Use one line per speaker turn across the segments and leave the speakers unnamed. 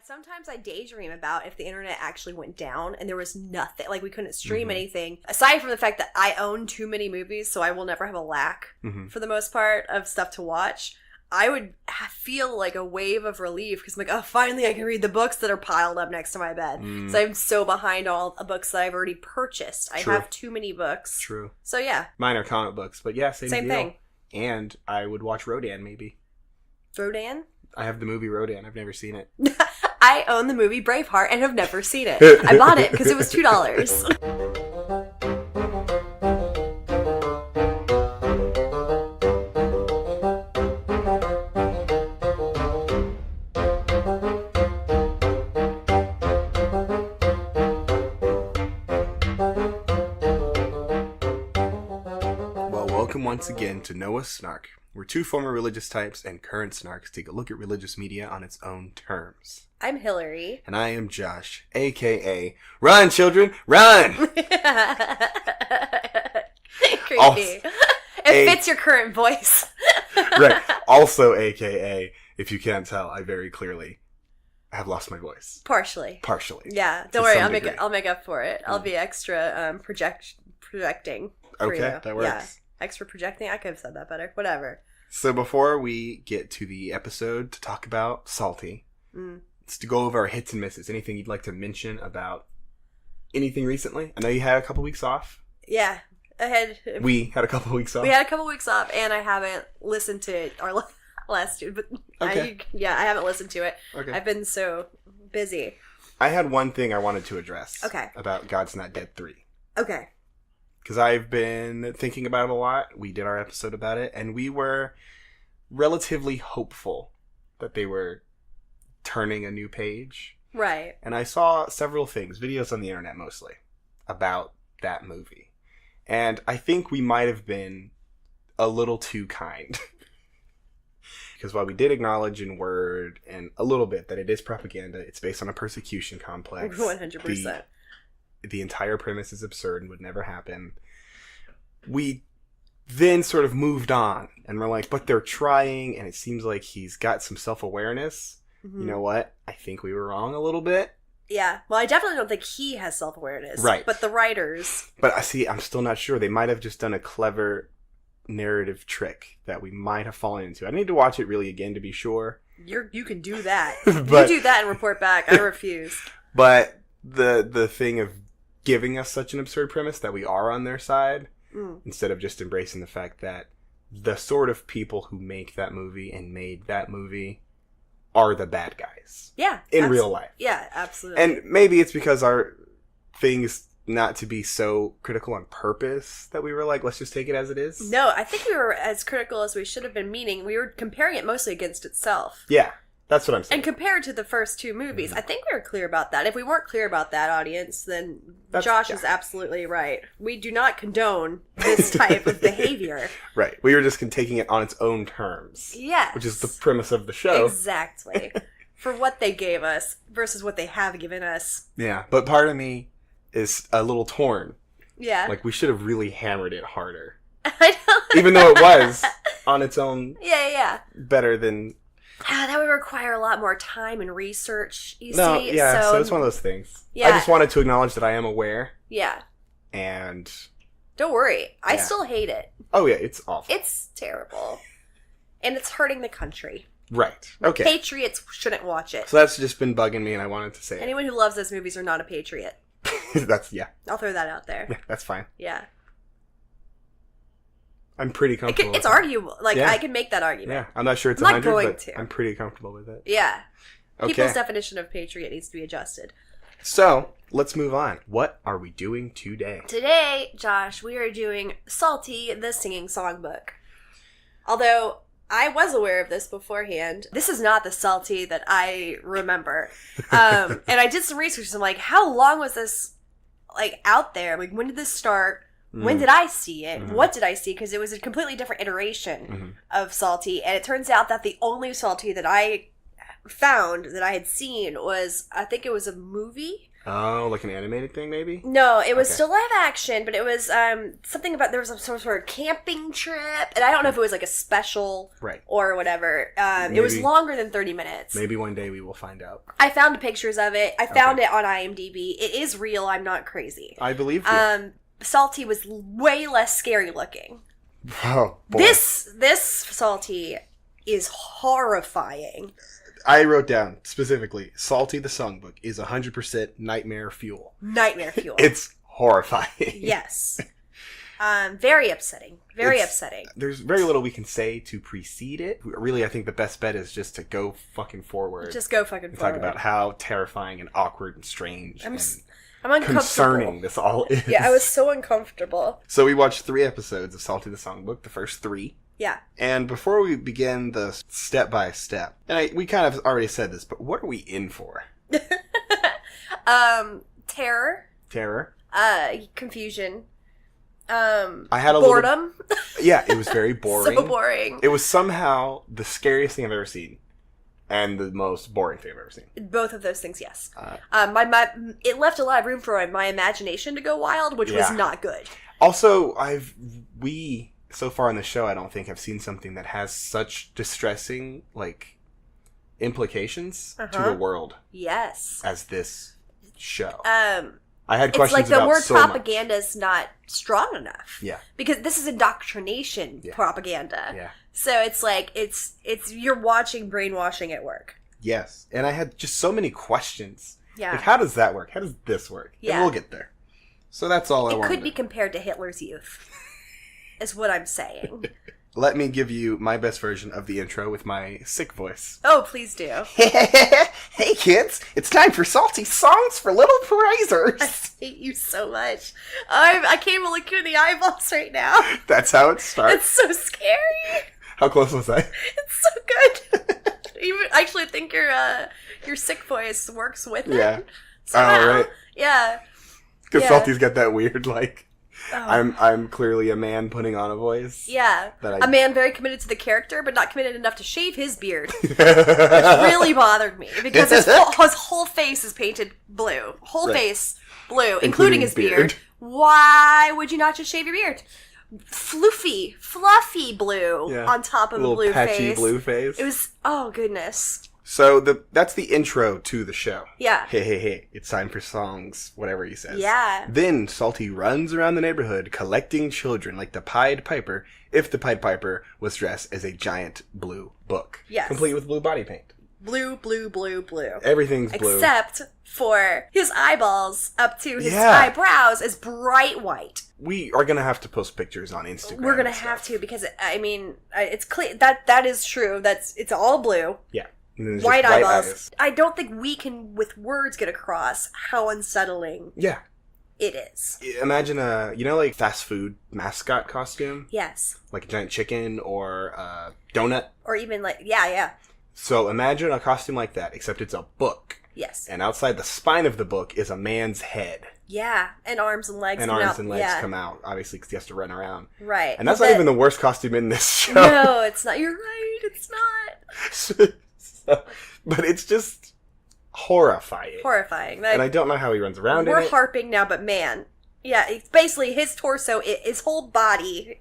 Sometimes I daydream about if the internet actually went down and there was nothing, like we couldn't stream anything, aside from the fact that I own too many movies, so I will never have a lack, for the most part, of stuff to watch. I would feel like a wave of relief because I'm like, oh, finally I can read the books that are piled up next to my bed. So I'm so behind all the books that I've already purchased. I have too many books.
True.
So yeah.
Mine are comic books, but yeah, same deal.
Thing.
And I would watch Rodan, maybe.
Rodan?
I have the movie Rodan. I've never seen it.
I own the movie Braveheart and have never seen it. I bought it because it was $2.
Well, welcome once again to Noah's Snark, where two former religious types and current snarks take a look at religious media on its own terms.
I'm Hillary.
And I am Josh, a.k.a. Run, Children, Run!
Creepy.
Also,
it fits your current voice.
Right. Also, a.k.a. if you can't tell, I very clearly have lost my voice.
Partially. Yeah. Don't worry, I'll make up for it. I'll be extra projecting.
Okay,
you.
that works.
Yeah. Extra projecting? I could have said that better. Whatever.
So before we get to the episode to talk about Psalty, it's to go over our hits and misses. Anything you'd like to mention about anything recently? I know you had a couple weeks off.
Yeah.
We had a couple weeks off.
We had a couple weeks off, and I haven't listened to our last two. But
okay.
I haven't listened to it.
Okay.
I've been so busy.
I had one thing I wanted to address.
Okay.
About God's Not Dead 3.
Okay.
Because I've been thinking about it a lot. We did our episode about it, and we were relatively hopeful that they were turning a new page.
Right.
And I saw several things, videos on the internet mostly, about that movie. And I think we might have been a little too kind. Because while we did acknowledge in word and a little bit that it is propaganda, it's based on a persecution complex.
100%.
The entire premise is absurd and would never happen. We then sort of moved on and we're like, but they're trying, and it seems like he's got some self-awareness. You know what? I think we were wrong a little bit.
Yeah. Well, I definitely don't think he has self-awareness.
Right.
But the writers...
But I'm still not sure. They might have just done a clever narrative trick that we might have fallen into. I need to watch it really again to be sure.
You can do that.
But,
you do that and report back. I refuse.
But the thing of giving us such an absurd premise that we are on their side, instead of just embracing the fact that the sort of people who make that movie and made that movie are the bad guys.
Yeah.
In real life.
Yeah, absolutely.
And maybe it's because our thing is not to be so critical on purpose that we were like, let's just take it as it is.
No, I think we were as critical as we should have been, meaning we were comparing it mostly against itself.
Yeah. That's what I'm saying.
And compared to the first two movies, I think we were clear about that. If we weren't clear about that, audience, then Josh is absolutely right. We do not condone this type of behavior.
Right. We were just taking it on its own terms.
Yes.
Which is the premise of the show.
Exactly. For what they gave us versus what they have given us.
Yeah. But part of me is a little torn.
Yeah.
Like, we should have really hammered it harder.
I know.
Even though it was on its own better than...
that would require a lot more time and research, you see.
Yeah, so it's one of those things.
Yeah.
I just wanted to acknowledge that I am aware.
Yeah.
And...
Don't worry. I still hate it.
Oh, yeah, it's awful.
It's terrible. And it's hurting the country.
Right. Okay.
Patriots shouldn't watch it.
So that's just been bugging me, and I wanted to say
Anyone who loves those movies are not a patriot.
Yeah.
I'll throw that out there.
Yeah, that's fine.
Yeah.
I'm pretty comfortable
it's arguable. Like, I can make that argument.
Yeah, I'm not sure it's
I'm
100,
not going
but
to.
I'm pretty comfortable with it.
Yeah.
Okay.
People's definition of patriot needs to be adjusted.
So, let's move on. What are we doing today?
Today, Josh, we are doing Psalty the Songbook. Although, I was aware of this beforehand. This is not the Psalty that I remember. And I did some research. I'm like, how long was this, like, out there? Like, when did this start? When did I see it? What did I see? Because it was a completely different iteration of Psalty. And it turns out that the only Psalty that I found that I had seen was, I think it was a movie
Oh, like an animated thing, maybe?
No, it was
Okay.
still live action, but it was something about there was some sort of camping trip, and I don't know if it was like a special
Right.
or whatever. It was
Maybe-
longer than 30 minutes.
Maybe one day we will find out.
I found pictures of it. I found it on IMDb. It is real. I'm not crazy.
I believe you.
Psalty was way less scary looking.
Oh, boy.
This Psalty is horrifying.
I wrote down specifically, Psalty the Songbook is 100% nightmare fuel.
Nightmare fuel.
It's horrifying.
Yes. Very upsetting. Very upsetting.
There's very little we can say to precede it. Really, I think the best bet is just to go fucking forward.
Just go fucking
and
forward.
talk about how terrifying and awkward and strange
I'm
and
uncomfortable.
concerning this all is.
Yeah, I was so uncomfortable.
So we watched 3 episodes of Psalty the Songbook, the first 3.
Yeah.
And before we begin the step-by-step, and we kind of already said this, but what are we in for?
Terror.
Terror.
Confusion.
I had a
boredom.
Yeah, it was very boring.
So boring.
It was somehow the scariest thing I've ever seen, and the most boring thing I've ever seen.
Both of those things, yes. It left a lot of room for my imagination to go wild, which was not good.
Also, we so far in the show, I don't think have seen something that has such distressing implications to the world.
Yes.
As this show. I had
it's
questions
like the
about
word
so
propaganda is not strong enough.
Yeah.
Because this is indoctrination propaganda.
Yeah.
So it's like it's you're watching brainwashing at work.
Yes. And I had just so many questions.
Yeah.
Like, how does that work? How does this work?
Yeah.
And we'll get there. So that's all I
It
wanted.
could be compared to Hitler's youth. Is what I'm saying.
Let me give you my best version of the intro with my sick voice.
Oh, please do.
Hey kids, it's time for Salty Songs for Little
I
Praisers.
hate you so much. I can't even look you in the eyeballs right now.
That's how it starts.
It's so scary.
How close was I?
It's so good. You actually think your sick voice works with it.
Yeah.
Somehow.
Oh, right.
Yeah.
Because
Yeah.
Salty's got that weird,
Oh.
I'm clearly a man putting on a voice.
Yeah.
That
A man very committed to the character, but not committed enough to shave his beard. Which
I
really bothered me. Because his whole face is painted blue. Whole
Right.
face blue, including his beard.
beard.
Why would you not just shave your beard? Fluffy blue
Yeah.
on top of a
little
blue
patchy
face.
blue face.
It was, oh goodness.
So that's the intro to the show.
Yeah.
Hey, it's time for songs, whatever he says.
Yeah.
Then Salty runs around the neighborhood collecting children like the Pied Piper, if the Pied Piper was dressed as a giant blue book.
Yes.
Complete with blue body paint.
Blue.
Everything's blue.
Except for his eyeballs up to his
Yeah.
eyebrows is bright white.
We are going to have to post pictures on Instagram.
We're gonna
and
have
stuff.
to because it's clear that is true. It's all blue.
Yeah. And then there's
White
just
eyeballs.
eyes.
I don't think we can, with words, get across how unsettling
Yeah.
it is.
Imagine fast food mascot costume?
Yes.
Like a giant chicken or a donut.
Or even yeah.
So imagine a costume like that, except it's a book.
Yes.
And outside the spine of the book is a man's head.
Yeah. And arms and legs.
And
come
arms
out.
and legs
Yeah.
come out, obviously, because he has to run around.
Right.
And that's not even the worst costume in this show.
No, it's not. You're right. It's not.
But it's just horrifying.
Horrifying.
And I don't know how he runs around in
We're
it.
harping now, but man. Yeah, it's basically his torso, his whole body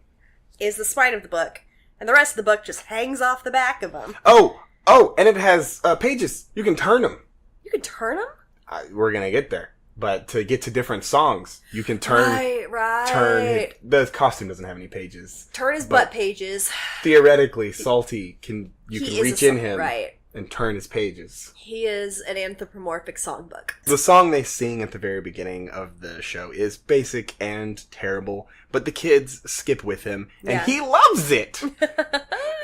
is the spine of the book. And the rest of the book just hangs off the back of him.
Oh, and it has pages. You can turn them.
You can turn him?
We're going to get there. But to get to different songs, you can turn...
Right.
The costume doesn't have any pages.
Turn his
But
butt pages.
Theoretically, Salty can
He
reach
is
in him
right.
and turn his pages.
He is an anthropomorphic songbook.
The song they sing at the very beginning of the show is basic and terrible, but the kids skip with him, and
Yeah.
he loves it!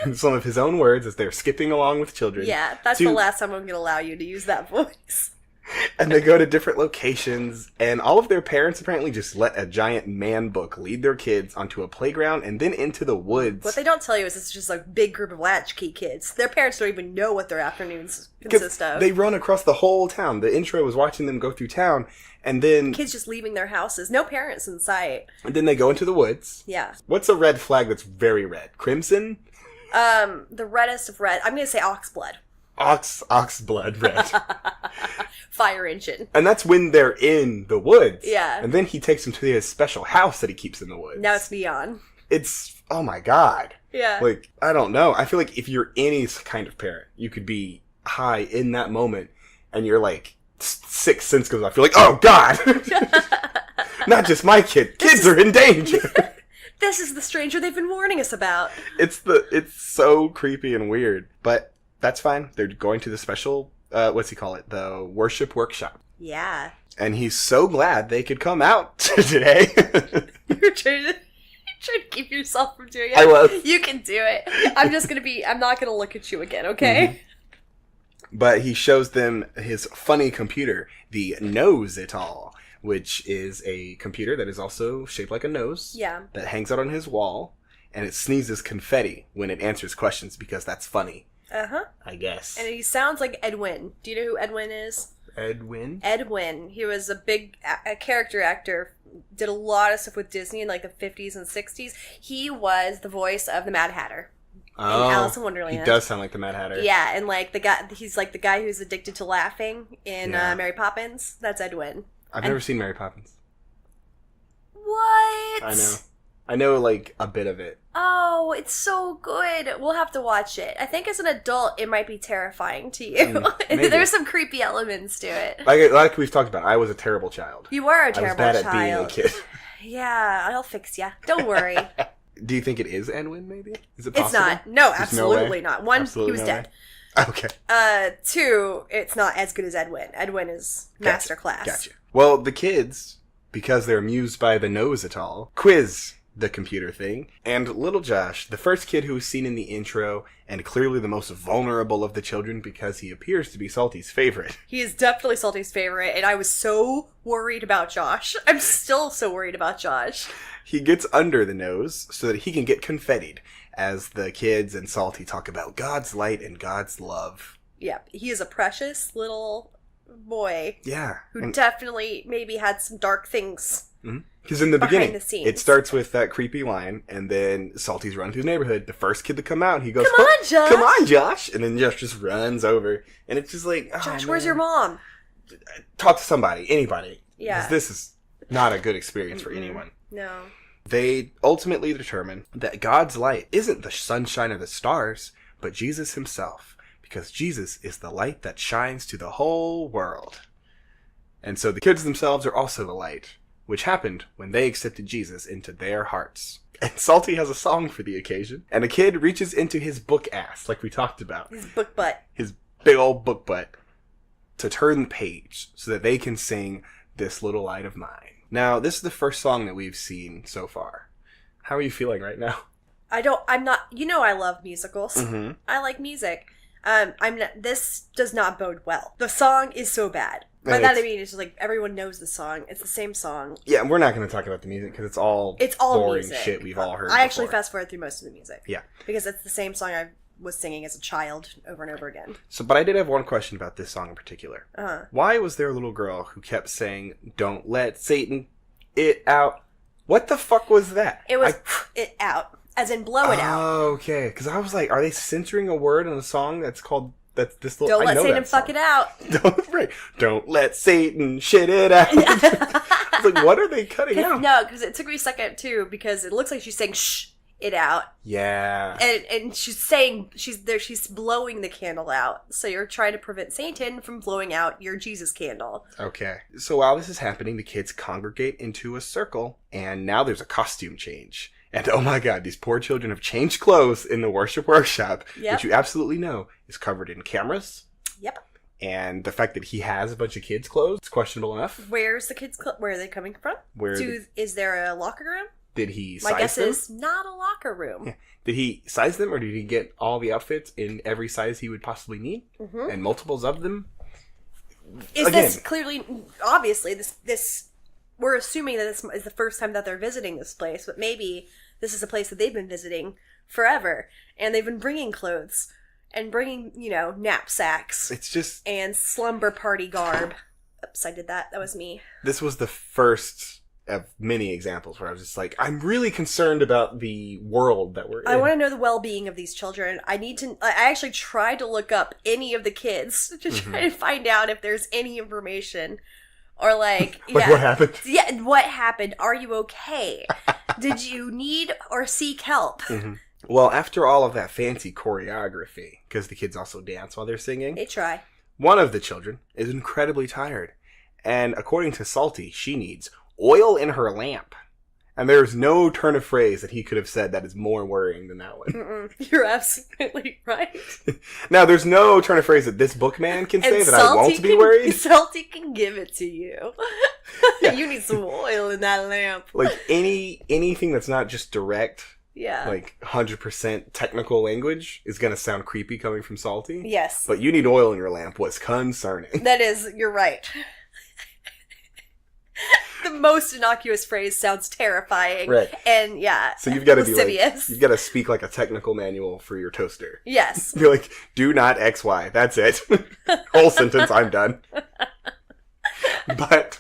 In some of his own words, as they're skipping along with children.
Yeah, that's the last time I'm going to allow you to use that voice.
And they go to different locations, and all of their parents apparently just let a giant man book lead their kids onto a playground and then into the woods.
What they don't tell you is it's just a big group of latchkey kids. Their parents don't even know what their afternoons consist of.
They run across the whole town. The intro was watching them go through town, and then...
Kids just leaving their houses. No parents in sight.
And then they go into the woods.
Yeah.
What's a red flag that's very red? Crimson?
The reddest of red. I'm going to say ox blood.
Ox blood red.
fire engine.
And that's when they're in the woods.
Yeah.
And then he takes them to his special house that he keeps in the woods.
Now it's neon.
It's, oh my God.
Yeah.
Like, I don't know. I feel like if you're any kind of parent, you could be high in that moment and you're like, sixth sense goes off. You're like, oh God. Not just my kid. Kids are in danger.
This is the stranger they've been warning us about.
It's so creepy and weird. But that's fine. They're going to the special, what's he call it? The worship workshop.
Yeah.
And he's so glad they could come out today.
You're trying to keep yourself from doing it.
I was.
You can do it. I'm not gonna look at you again, okay?
Mm-hmm. But he shows them his funny computer, the Knows It All, which is a computer that is also shaped like a nose.
Yeah.
That hangs out on his wall, and it sneezes confetti when it answers questions because that's funny.
Uh-huh.
I guess.
And he sounds like Edwin. Do you know who Edwin is?
Edwin?
Edwin. He was a big a character actor. Did a lot of stuff with Disney in like the 50s and 60s. He was the voice of the Mad Hatter.
Oh,
in Alice in Wonderland.
He does sound like the Mad Hatter.
Yeah, and like he's like the guy who's addicted to laughing in Mary Poppins. That's Edwin.
I've never seen Mary Poppins.
What?
I know like a bit of it.
Oh, it's so good. We'll have to watch it. I think as an adult, it might be terrifying to you. There's some creepy elements to it.
Like we've talked about, I was a terrible child.
You were a terrible child.
I was bad at being a kid.
Yeah, I'll fix ya. Don't worry.
Do you think it is Edwin, maybe? Is it possible?
It's not. No,
There's
absolutely not. One,
absolutely
he was dead.
Okay.
Two, it's not as good as Edwin. Edwin is masterclass.
Gotcha. Well, the kids, because they're amused by the Knows It All, quiz the computer thing. And little Josh, the first kid who was seen in the intro, and clearly the most vulnerable of the children because he appears to be Psalty's favorite.
He is definitely Psalty's favorite, and I was so worried about Josh. I'm still so worried about Josh.
He gets under the nose so that he can get confettied as the kids and Psalty talk about God's light and God's love.
Yeah, he is a precious little boy.
Yeah.
Who definitely maybe had some dark things.
Because in the beginning,
it
starts with that creepy line, and then Psalty's running through the neighborhood. The first kid to come out, he goes,
Come on, Josh!
Come on, Josh! And then Josh just runs over. And it's just like, oh,
Josh,
man.
where's your mom?
Talk to somebody, anybody.
Yeah.
'Cause this is not a good experience for anyone.
No.
They ultimately determine that God's light isn't the sunshine or the stars, but Jesus himself. Because Jesus is the light that shines to the whole world. And so the kids themselves are also the light, which happened when they accepted Jesus into their hearts. And Psalty has a song for the occasion. And a kid reaches into his book ass, like we talked about.
His book butt.
His big old book butt. To turn the page so that they can sing This Little Light of Mine. Now, this is the first song that we've seen so far. How are you feeling right now?
I'm not, I love musicals.
Mm-hmm.
I like music. This does not bode well. The song is so bad. By that I mean, it's just like everyone knows the song. It's the same song.
Yeah, we're not going to talk about the music because it's all boring
music.
Shit we've all heard.
I actually fast forward through most of the music.
Yeah,
because it's the same song I was singing as a child over and over again.
But I did have one question about this song in particular.
Uh-huh.
Why was there a little girl who kept saying, "Don't let Satan it out"? What the fuck was that?
It was it out, as in blow it out.
Oh, okay. Because I was like, are they censoring a word in a song that's called? That's this little.
Don't let Satan fuck it out.
Don't let Satan shit it out. I was like, what are they cutting out?
No, because it took me a second too, because it looks like she's saying "shh it out."
Yeah.
And she's saying she's blowing the candle out. So you're trying to prevent Satan from blowing out your Jesus candle.
Okay. So while this is happening, the kids congregate into a circle, and now there's a costume change. And oh my god, these poor children have changed clothes in the worship workshop, which you absolutely know is covered in cameras.
Yep.
And the fact that he has a bunch of kids' clothes is questionable enough.
Where's the kids' where are they coming from? Is there a locker room?
Did he size them?
My guess is not a locker room.
Yeah. Did he size them, or did he get all the outfits in every size he would possibly need? Mm-hmm. And multiples of them?
This clearly, obviously, this we're assuming that this is the first time that they're visiting this place, but maybe this is a place that they've been visiting forever, and they've been bringing clothes and bringing, knapsacks.
It's just
and slumber party garb. Oops, I did that. That was me.
This was the first of many examples where I was just like, I'm really concerned about the world that we're in.
I want to know the well-being of these children. I actually tried to look up any of the kids to try to find out if there's any information. Or like
what happened?
Yeah, what happened? Are you okay? Did you need or seek help?
Well, after all of that fancy choreography, because the kids also dance while they're singing.
They try.
One of the children is incredibly tired. And according to Psalty, she needs oil in her lamp. And there's no turn of phrase that he could have said that is more worrying than that one.
You're absolutely right.
Now, there's no turn of phrase that this bookman can say that I won't be worried.
Psalty can give it to you. Yeah. You need some oil in that lamp.
Like, anything that's not just direct, like 100% technical language is going to sound creepy coming from Psalty.
Yes.
But you need oil in your lamp was concerning.
That is, you're right. The most innocuous phrase sounds terrifying.
Right.
And
so you've got to
lascivious.
You've got to speak like a technical manual for your toaster.
Yes.
You're like, do not XY. That's it. Whole sentence, I'm done. But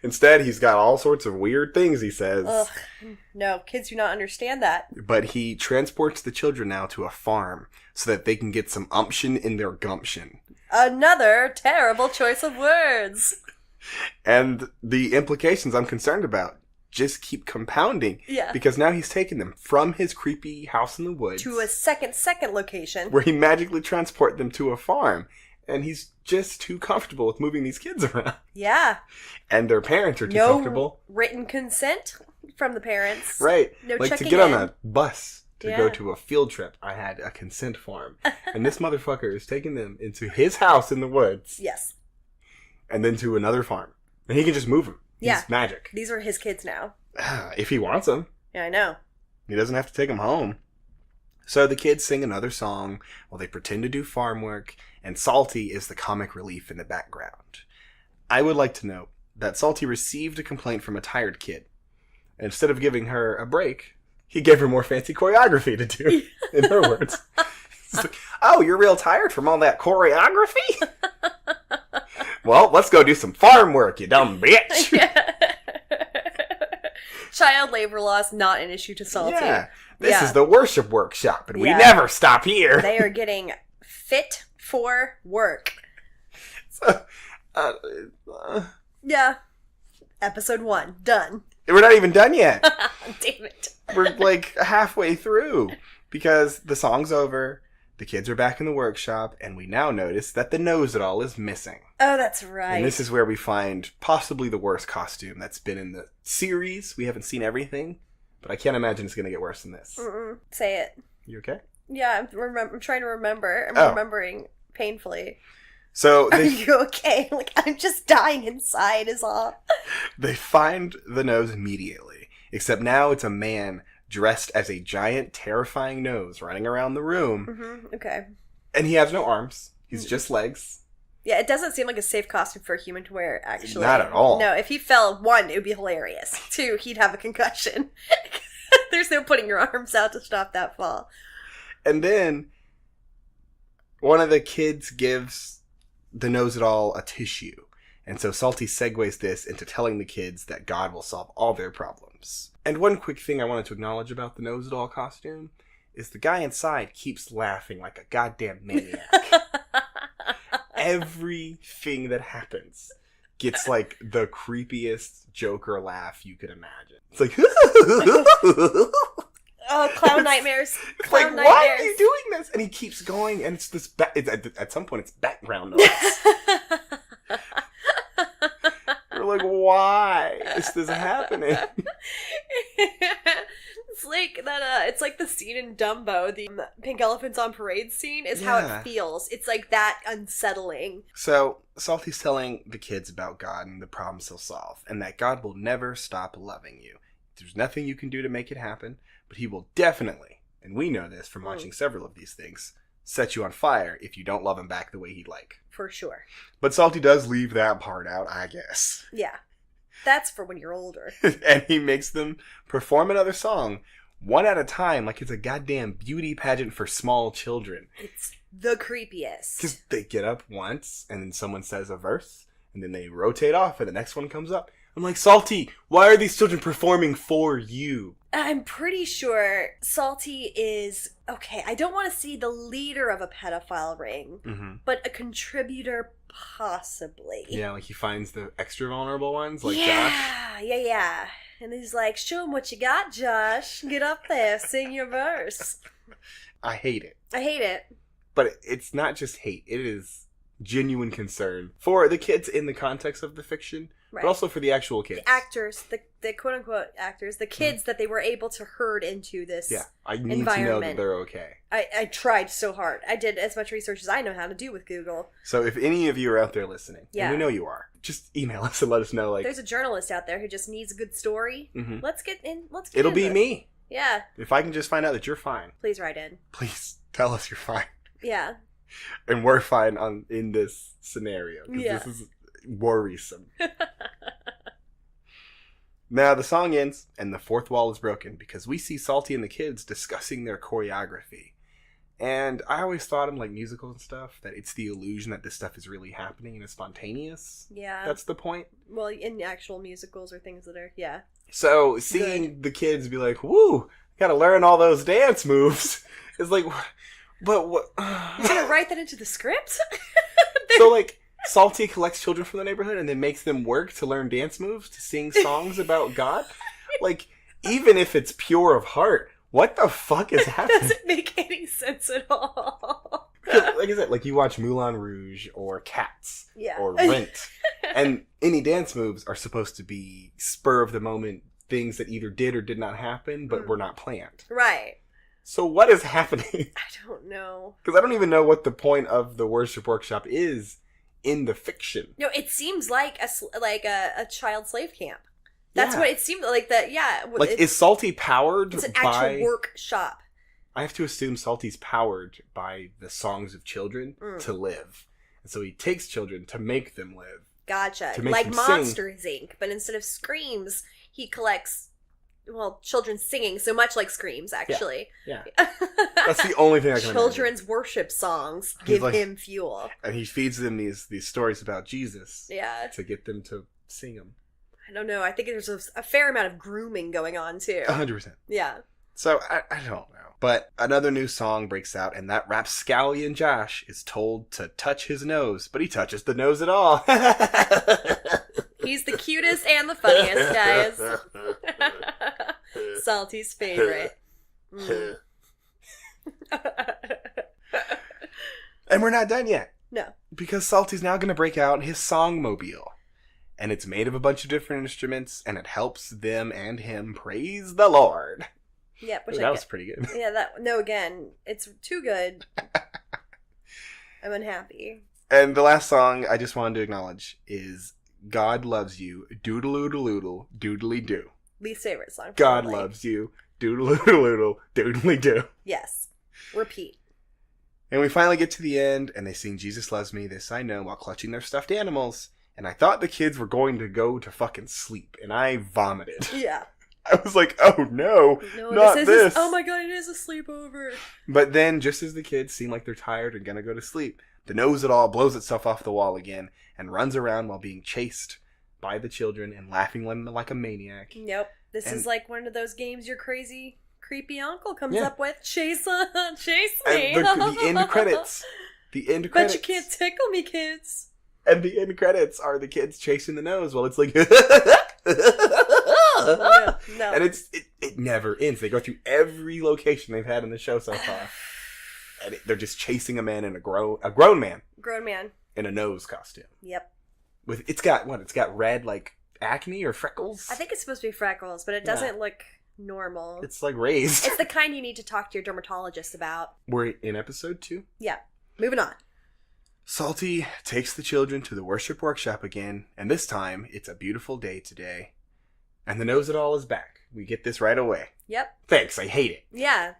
instead, he's got all sorts of weird things he says.
Ugh. No, kids do not understand that.
But he transports the children now to a farm so that they can get some umption in their gumption.
Another terrible choice of words.
And the implications I'm concerned about just keep compounding.
Yeah.
Because now he's taking them from his creepy house in the woods.
To a second location.
Where he magically transport them to a farm. And he's just too comfortable with moving these kids around.
Yeah.
And their parents are too comfortable.
No written consent from the parents.
Right.
No
like
checking
to get
in.
on a bus to go to a field trip, I had a consent form. And this motherfucker is taking them into his house in the woods.
Yes.
And then to another farm. And he can just move them. He's magic.
These are his kids now.
If he wants them.
Yeah, I know.
He doesn't have to take them home. So the kids sing another song while they pretend to do farm work, and Psalty is the comic relief in the background. I would like to note that Psalty received a complaint from a tired kid. And instead of giving her a break, he gave her more fancy choreography to do, in her words. He's like, oh, you're real tired from all that choreography? Well, let's go do some farm work, you dumb bitch.
Yeah. Child labor law is not an issue to Psalty.
Yeah. This is the worship workshop, and we never stop here.
They are getting fit for work.
So,
yeah. Episode 1. Done.
We're not even done yet.
Damn it.
We're like halfway through. Because the song's over, the kids are back in the workshop, and we now notice that the Knows-It-All is missing.
Oh, that's right.
And this is where we find possibly the worst costume that's been in the series. We haven't seen everything, but I can't imagine it's going to get worse than this.
Say it.
You okay?
Yeah, I'm trying to remember. I'm remembering painfully.
So
are you okay? Like, I'm just dying inside is all.
They find the nose immediately, except now it's a man dressed as a giant, terrifying nose running around the room.
Okay.
And he has no arms. He's just legs.
Yeah, it doesn't seem like a safe costume for a human to wear, actually.
Not at all.
No, if he fell, 1, it would be hilarious. 2, he'd have a concussion. There's no putting your arms out to stop that fall.
And then one of the kids gives the Knows-It-All a tissue. And so Psalty segues this into telling the kids that God will solve all their problems. And one quick thing I wanted to acknowledge about the Knows-It-All costume is the guy inside keeps laughing like a goddamn maniac. Everything that happens gets like the creepiest Joker laugh you could imagine. It's like,
oh, clown nightmares.
Clown nightmares. Why are you doing this? And he keeps going, and it's this. At some point, it's background noise. We're like, why is this happening?
It's like that. It's like the scene in Dumbo, the pink elephants on parade scene. Is how it feels. It's like that unsettling.
So Psalty's telling the kids about God and the problems he'll solve, and that God will never stop loving you. There's nothing you can do to make it happen, but he will definitely, and we know this from watching several of these things, set you on fire if you don't love him back the way he'd like.
For sure.
But Psalty does leave that part out, I guess.
Yeah. That's for when you're older.
And he makes them perform another song, one at a time, like it's a goddamn beauty pageant for small children.
It's the creepiest.
Because they get up once, and then someone says a verse, and then they rotate off, and the next one comes up. I'm like, Psalty, why are these children performing for you?
I'm pretty sure Psalty is, okay, I don't want to see the leader of a pedophile ring, but a contributor possibly.
Yeah, like he finds the extra vulnerable ones, like Josh.
Yeah. And he's like, show him what you got, Josh. Get up there, sing your verse.
I hate it. But it's not just hate. It is genuine concern for the kids in the context of the fiction, but also for the actual kids.
The actors, the quote-unquote actors, the kids that they were able to herd into this
I need to know that they're okay.
I tried so hard. I did as much research as I know how to do with Google.
So if any of you are out there listening, and we know you are, just email us and let us know. Like,
there's a journalist out there who just needs a good story. Let's get in.
It'll be me.
Yeah.
If I can just find out that you're fine.
Please write in.
Please tell us you're fine.
Yeah.
And we're fine in this scenario. Because this is worrisome. Now the song ends, and the fourth wall is broken because we see Psalty and the kids discussing their choreography. And I always thought in like musicals and stuff that it's the illusion that this stuff is really happening and it's spontaneous.
Yeah.
That's the point.
Well, in actual musicals or things that are,
So seeing the kids be like, woo, gotta learn all those dance moves. It's like, but what?
You're gonna write that into the script?
So like, Psalty collects children from the neighborhood and then makes them work to learn dance moves to sing songs about God? Like, even if it's pure of heart, what the fuck is happening?
It doesn't make any sense at all.
Like I said, like you watch Moulin Rouge or Cats or Rent, and any dance moves are supposed to be spur of the moment things that either did or did not happen, but were not planned.
Right.
So what is happening?
I don't know.
Because I don't even know what the point of the worship workshop is in the fiction.
No, it seems like a child slave camp. That's what it seemed like. That
Like, is Psalty powered?
It's an actual workshop.
I have to assume Psalty's powered by the songs of children to live, and so he takes children to make them live.
Gotcha.
To make
like
them
Monsters Inc., but instead of screams, he collects children singing. So much like Screams, actually.
Yeah. That's the only thing I can
Children's
imagine.
Worship songs give him fuel,
and he feeds them these stories about Jesus.
Yeah.
To get them to sing them.
I don't know. I think there's a fair amount of grooming going on, too.
100%.
Yeah.
So, I don't know. But another new song breaks out, and that rapscallion Josh is told to touch his nose, but he touches the nose at all.
He's the cutest and the funniest, guys. Psalty's favorite.
And we're not done yet.
No.
Because Psalty's now going to break out his songmobile. And it's made of a bunch of different instruments, and it helps them and him praise the Lord.
Yeah,
that was pretty good.
Yeah, again, it's too good. I'm unhappy.
And the last song I just wanted to acknowledge is God Loves You, Doodle-oodle-oodle, Doodly-doo.
Least favorite song.
God Loves You, Doodle-oodle-oodle, Doodly-doo.
Yes. Repeat.
And we finally get to the end, and they sing Jesus Loves Me, This I Know, while clutching their stuffed animals. And I thought the kids were going to go to fucking sleep, and I vomited.
Yeah.
I was like, oh no, not this.
Oh my god, it is a sleepover.
But then, just as the kids seem like they're tired and gonna go to sleep, the nose it all blows itself off the wall again and runs around while being chased by the children and laughing like a maniac.
Nope. This is like one of those games your crazy, creepy uncle comes up with. Chase me.
And the end credits. The end credits.
But you can't tickle me, kids.
And the end credits are the kids chasing the nose while it's like...
No.
And it never ends. They go through every location they've had in the show so far. And they're just chasing a man in a grown man.
Grown man.
In a nose costume.
Yep.
It's got red, like, acne or freckles?
I think it's supposed to be freckles, but it doesn't look normal.
It's, like, raised.
It's the kind you need to talk to your dermatologist about.
We're in episode 2?
Yeah. Moving on.
Psalty takes the children to the worship workshop again, and this time, it's a beautiful day today. And the nose it all is back. We get this right away.
Yep.
Thanks, I hate it.
Yeah.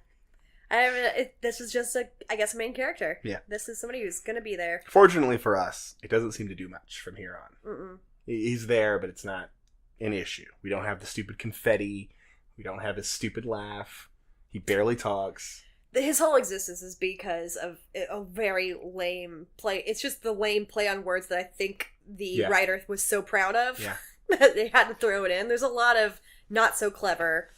This is just a main character.
Yeah.
This is somebody who's going to be there.
Fortunately for us, it doesn't seem to do much from here on.
Mm-mm.
He's there, but it's not an issue. We don't have the stupid confetti. We don't have his stupid laugh. He barely talks.
His whole existence is because of a very lame play. It's just the lame play on words that I think the writer was so proud of.
Yeah.
They had to throw it in. There's a lot of not so clever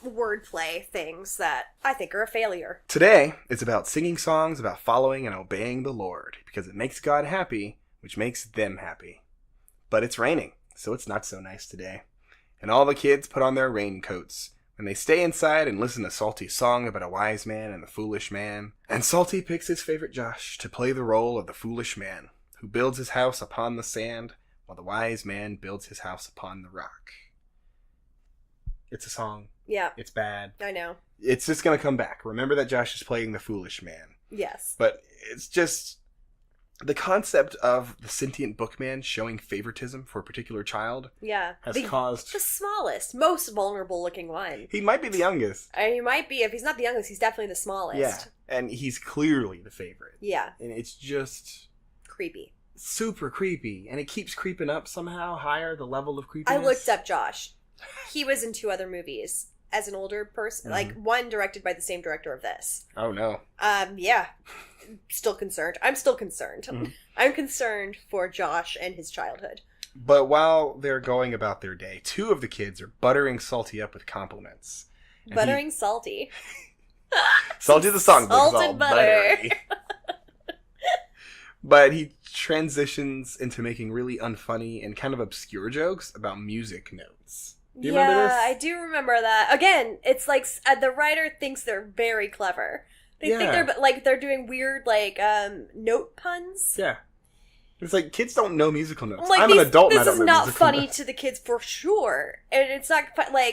wordplay things that I think are a failure.
Today, it's about singing songs about following and obeying the Lord, because it makes God happy, which makes them happy. But it's raining, so it's not so nice today. And all the kids put on their raincoats, and they stay inside and listen to Psalty's song about a wise man and the foolish man. And Psalty picks his favorite Josh to play the role of the foolish man, who builds his house upon the sand, while the wise man builds his house upon the rock. It's a song.
Yeah.
It's bad.
I know.
It's just going to come back. Remember that Josh is playing the foolish man.
Yes.
But it's just the concept of the sentient bookman showing favoritism for a particular child.
Yeah.
Has caused
the smallest, most vulnerable looking one.
He might be the youngest.
He might be. If he's not the youngest, he's definitely the smallest.
Yeah. And he's clearly the favorite.
Yeah.
And it's just
creepy.
Super creepy. And it keeps creeping up somehow higher, the level of creepiness.
I looked up Josh. He was in 2 other movies as an older person, like one directed by the same director of this.
Oh no.
Yeah. Still concerned. I'm still concerned. I'm concerned for Josh and his childhood.
But while they're going about their day, 2 of the kids are buttering Psalty up with compliments. And
buttering Psalty.
Psalty the Songbook is all
Salted butter.
buttery. But he transitions into making really unfunny and kind of obscure jokes about music notes. Do you remember this?
I do remember that. Again, it's like the writer thinks they're very clever. They think they're doing weird note puns.
Yeah. It's like kids don't know musical notes.
Like,
I'm an adult and I don't know
This is not
musical
funny
notes.
to the kids for sure. And it's not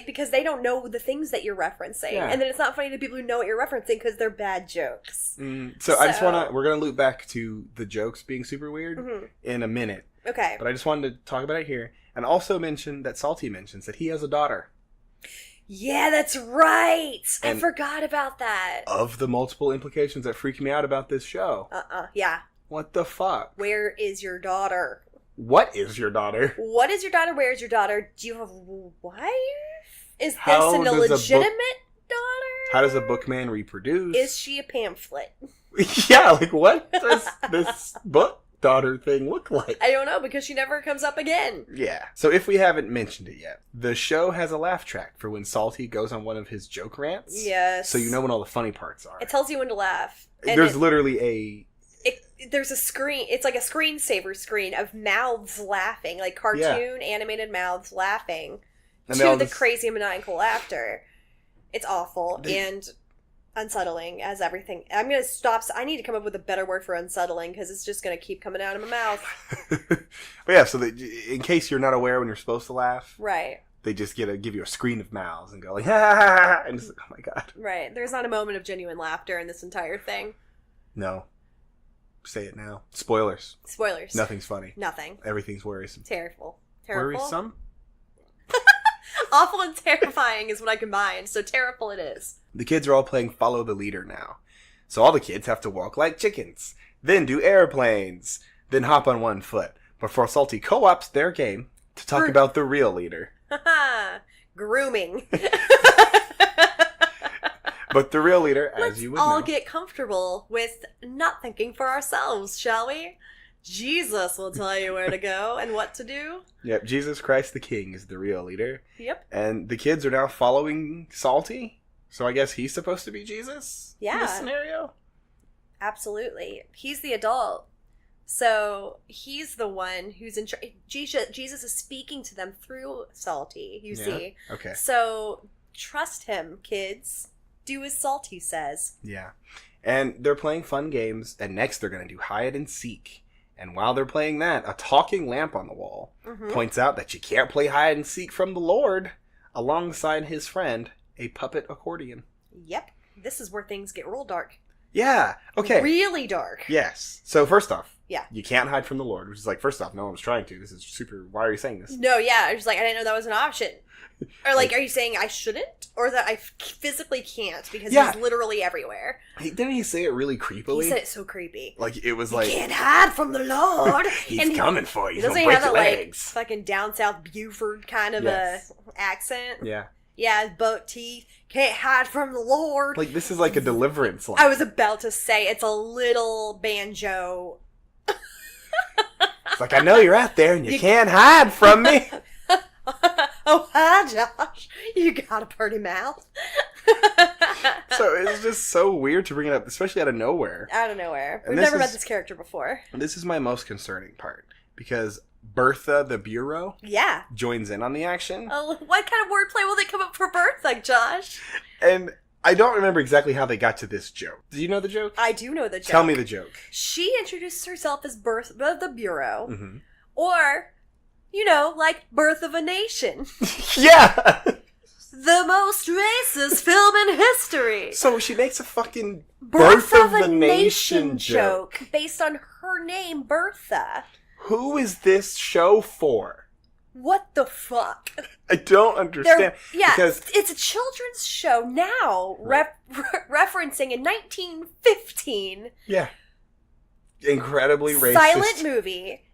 because they don't know the things that you're referencing.
Yeah.
And then it's not funny to people who know what you're referencing because they're bad jokes.
So I just we're going to loop back to the jokes being super weird in a minute.
Okay.
But I just wanted to talk about it here. And also mention that Psalty mentions that he has a daughter.
Yeah, that's right.
And
I forgot about that.
Of the multiple implications that freak me out about this show.
Yeah.
What the fuck?
Where is your daughter?
What is your daughter?
What is your daughter? Where is your daughter? Do you have a wife? Is this
How
an
does a
illegitimate daughter?
How does a bookman reproduce?
Is she a pamphlet?
Yeah, like what does this book daughter thing look like?
I don't know, because she never comes up again.
Yeah. So if we haven't mentioned it yet, the show has a laugh track for when Psalty goes on one of his joke rants.
Yes.
So you know when all the funny parts are.
It tells you when to laugh. And
There's literally
there's a screen. It's like a screensaver screen of mouths laughing, like cartoon animated mouths laughing
and
to the crazy maniacal laughter. It's awful and unsettling as everything. I'm going to stop. I need to come up with a better word for unsettling because it's just going to keep coming out of my mouth.
But yeah, so in case you're not aware when you're supposed to laugh,
right?
They just give you a screen of mouths and go like, ha ha ha ha, and it's like, oh my god.
Right. There's not a moment of genuine laughter in this entire thing.
No. Say it now. Spoilers.
Spoilers.
Nothing's funny.
Nothing.
Everything's worrisome.
Terrible.
Worrisome?
Awful and terrifying is what I combined, so terrible it is.
The kids are all playing Follow the Leader now. So all the kids have to walk like chickens, then do airplanes, then hop on one foot, before Psalty co-ops their game to talk about the real leader.
Grooming.
But the real leader, as you would know.
Let's all get comfortable with not thinking for ourselves, shall we? Jesus will tell you where to go and what to do.
Yep, Jesus Christ the King is the real leader.
Yep.
And the kids are now following Psalty, so I guess he's supposed to be Jesus?
Yeah.
In this scenario?
Absolutely. He's the adult. So he's the one who's in charge. Jesus is speaking to them through Psalty, you see.
Okay.
So trust him, kids. Do as Psalty says.
Yeah. And they're playing fun games, and next they're going to do hide and seek. And while they're playing that, a talking lamp on the wall points out that you can't play hide and seek from the Lord alongside his friend, a puppet accordion.
Yep. This is where things get real dark.
Yeah. Okay.
Really dark.
Yes. So first off,
yeah,
you can't hide from the Lord, which is like, first off, no one was trying to. This is super, why are you saying this?
No, yeah. I was like, I didn't know that was an option. Or like, are you saying I shouldn't? Or that I physically can't because he's literally everywhere?
Didn't he say it really creepily?
He said it so creepy.
Like, it was like...
You can't hide from the Lord!
He's coming for you.
Doesn't he have that, like, fucking down south Buford kind of a accent?
Yeah.
Yeah, buck teeth. Can't hide from the Lord.
Like, this is like a deliverance line.
I was about to say, it's a little banjo.
It's like, I know you're out there and you can't hide from me.
Oh, hi, Josh. You got a pretty mouth.
So it's just so weird to bring it up, especially out of nowhere.
Out of nowhere.
And
We've never met this character before.
This is my most concerning part. Because Bertha the Bureau joins in on the action.
Oh, what kind of wordplay will they come up for Bertha, Josh?
And I don't remember exactly how they got to this joke. Do you know the joke?
I do know the joke.
Tell me the joke.
She introduces herself as Bertha the Bureau.
Mm-hmm.
Or, you know, like Birth of a Nation.
Yeah!
The most racist film in history.
So she makes a fucking
Birth of a Nation joke based on her name, Bertha.
Who is this show for?
What the fuck?
I don't understand.
Because it's a children's show now,
right.
referencing in 1915.
Yeah. Incredibly racist.
Silent movie.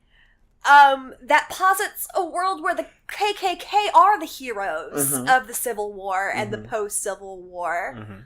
That posits a world where the KKK are the heroes of the Civil War and the post-Civil War.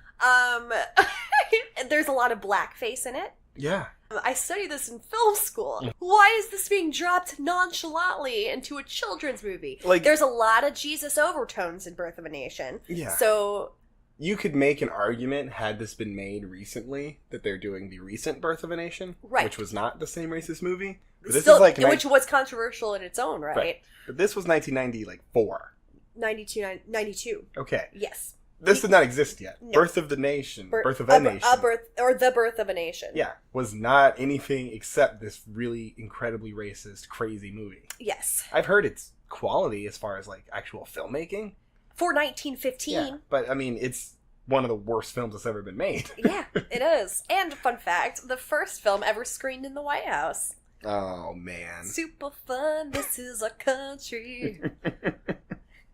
There's a lot of blackface in it.
Yeah.
I studied this in film school. Why is this being dropped nonchalantly into a children's movie?
Like,
there's a lot of Jesus overtones in Birth of a Nation.
Yeah.
So
you could make an argument, had this been made recently, that they're doing the recent Birth of a Nation, which was not the same racist movie. But this is like
which was controversial in its own right.
But this was 1994.
92.
Okay.
Yes.
This did not exist yet. No. Birth of the Nation. Birth of a Nation.
The Birth of a Nation.
Yeah. Was not anything except this really incredibly racist, crazy movie.
Yes.
I've heard it's quality as far as like actual filmmaking.
For 1915.
Yeah. But I mean, it's one of the worst films that's ever been made.
Yeah, it is. And fun fact, the first film ever screened in the White House.
Oh, man.
Super fun. This is our country.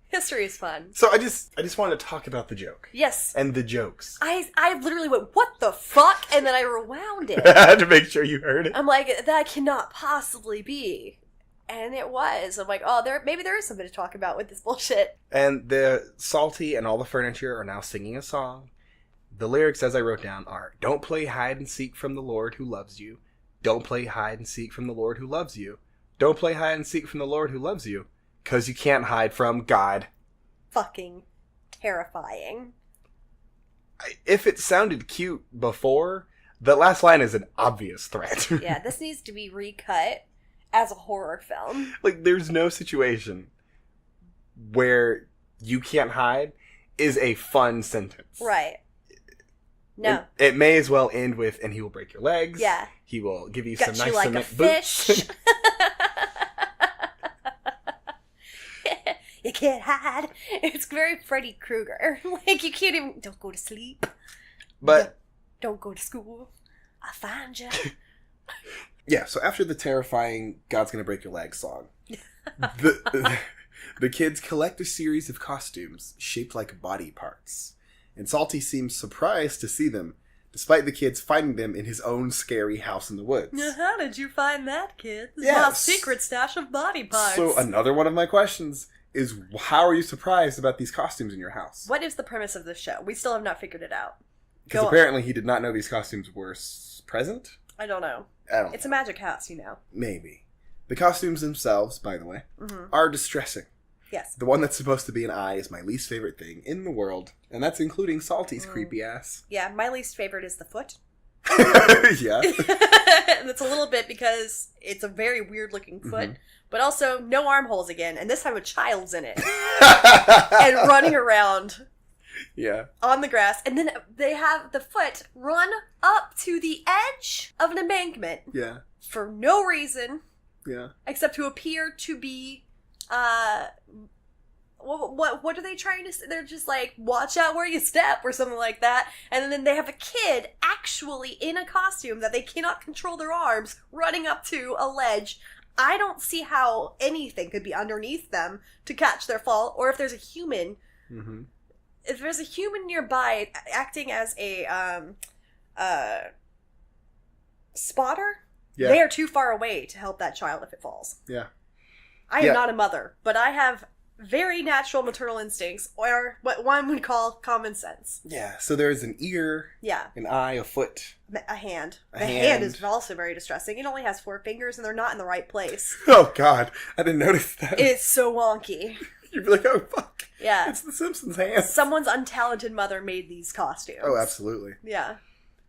History is fun.
So I just wanted to talk about the joke.
Yes.
And the jokes.
I literally went, what the fuck? And then I rewound it.
To make sure you heard it.
I'm like, that cannot possibly be. And it was. I'm like, oh, maybe there is something to talk about with this bullshit.
And the Psalty and all the furniture are now singing a song. The lyrics, as I wrote down, are, don't play hide and seek from the Lord who loves you. Don't play hide and seek from the Lord who loves you. Don't play hide and seek from the Lord who loves you. 'Cause you can't hide from God.
Fucking terrifying.
If it sounded cute before, the last line is an obvious threat.
Yeah, this needs to be recut as a horror film.
Like, there's no situation where you can't hide is a fun sentence.
Right. No.
It may as well end with, and he will break your legs.
Yeah.
He will give you
Got
some
you
nice
like
cement
a
boots.
fish. You can't hide. It's very Freddy Krueger. Like, you can't even... Don't go to sleep.
But...
Don't go to school. I'll find you.
Yeah, so after the terrifying God's Gonna Break Your Legs song, the kids collect a series of costumes shaped like body parts. And Psalty seems surprised to see them, despite the kids finding them in his own scary house in the woods.
How did you find that, kid? This
is
my secret stash of body parts.
So another one of my questions is, how are you surprised about these costumes in your house?
What is the premise of this show? We still have not figured it out.
Because apparently he did not know these costumes were present?
I don't know. It's a magic house, you know.
Maybe. The costumes themselves, by the way, are distressing.
Yes.
The one that's supposed to be an eye is my least favorite thing in the world, and that's including Psalty's creepy ass.
Yeah, my least favorite is the foot.
Yeah.
And it's a little bit because it's a very weird looking foot, but also no armholes again, and this time a child's in it. And running around.
Yeah.
On the grass, and then they have the foot run up to the edge of an embankment.
Yeah.
For no reason.
Yeah. Except
to appear to be, what are they trying to say? They're just like, watch out where you step, or something like that. And then they have a kid actually in a costume that they cannot control their arms running up to a ledge. I don't see how anything could be underneath them to catch their fall, or if there's a human. If there's a human nearby acting as a spotter, they are too far away to help that child if it falls.
Yeah.
I am not a mother, but I have very natural maternal instincts, or what one would call common sense.
Yeah, so there's an ear,
Yeah.
an eye, a foot.
A hand.
A
The hand is also very distressing. It only has 4 fingers and they're not in the right place.
Oh, God. I didn't notice that.
It's so wonky.
You'd be like, oh, fuck.
Yeah.
It's the Simpsons' hand.
Someone's untalented mother made these costumes.
Oh, absolutely.
Yeah.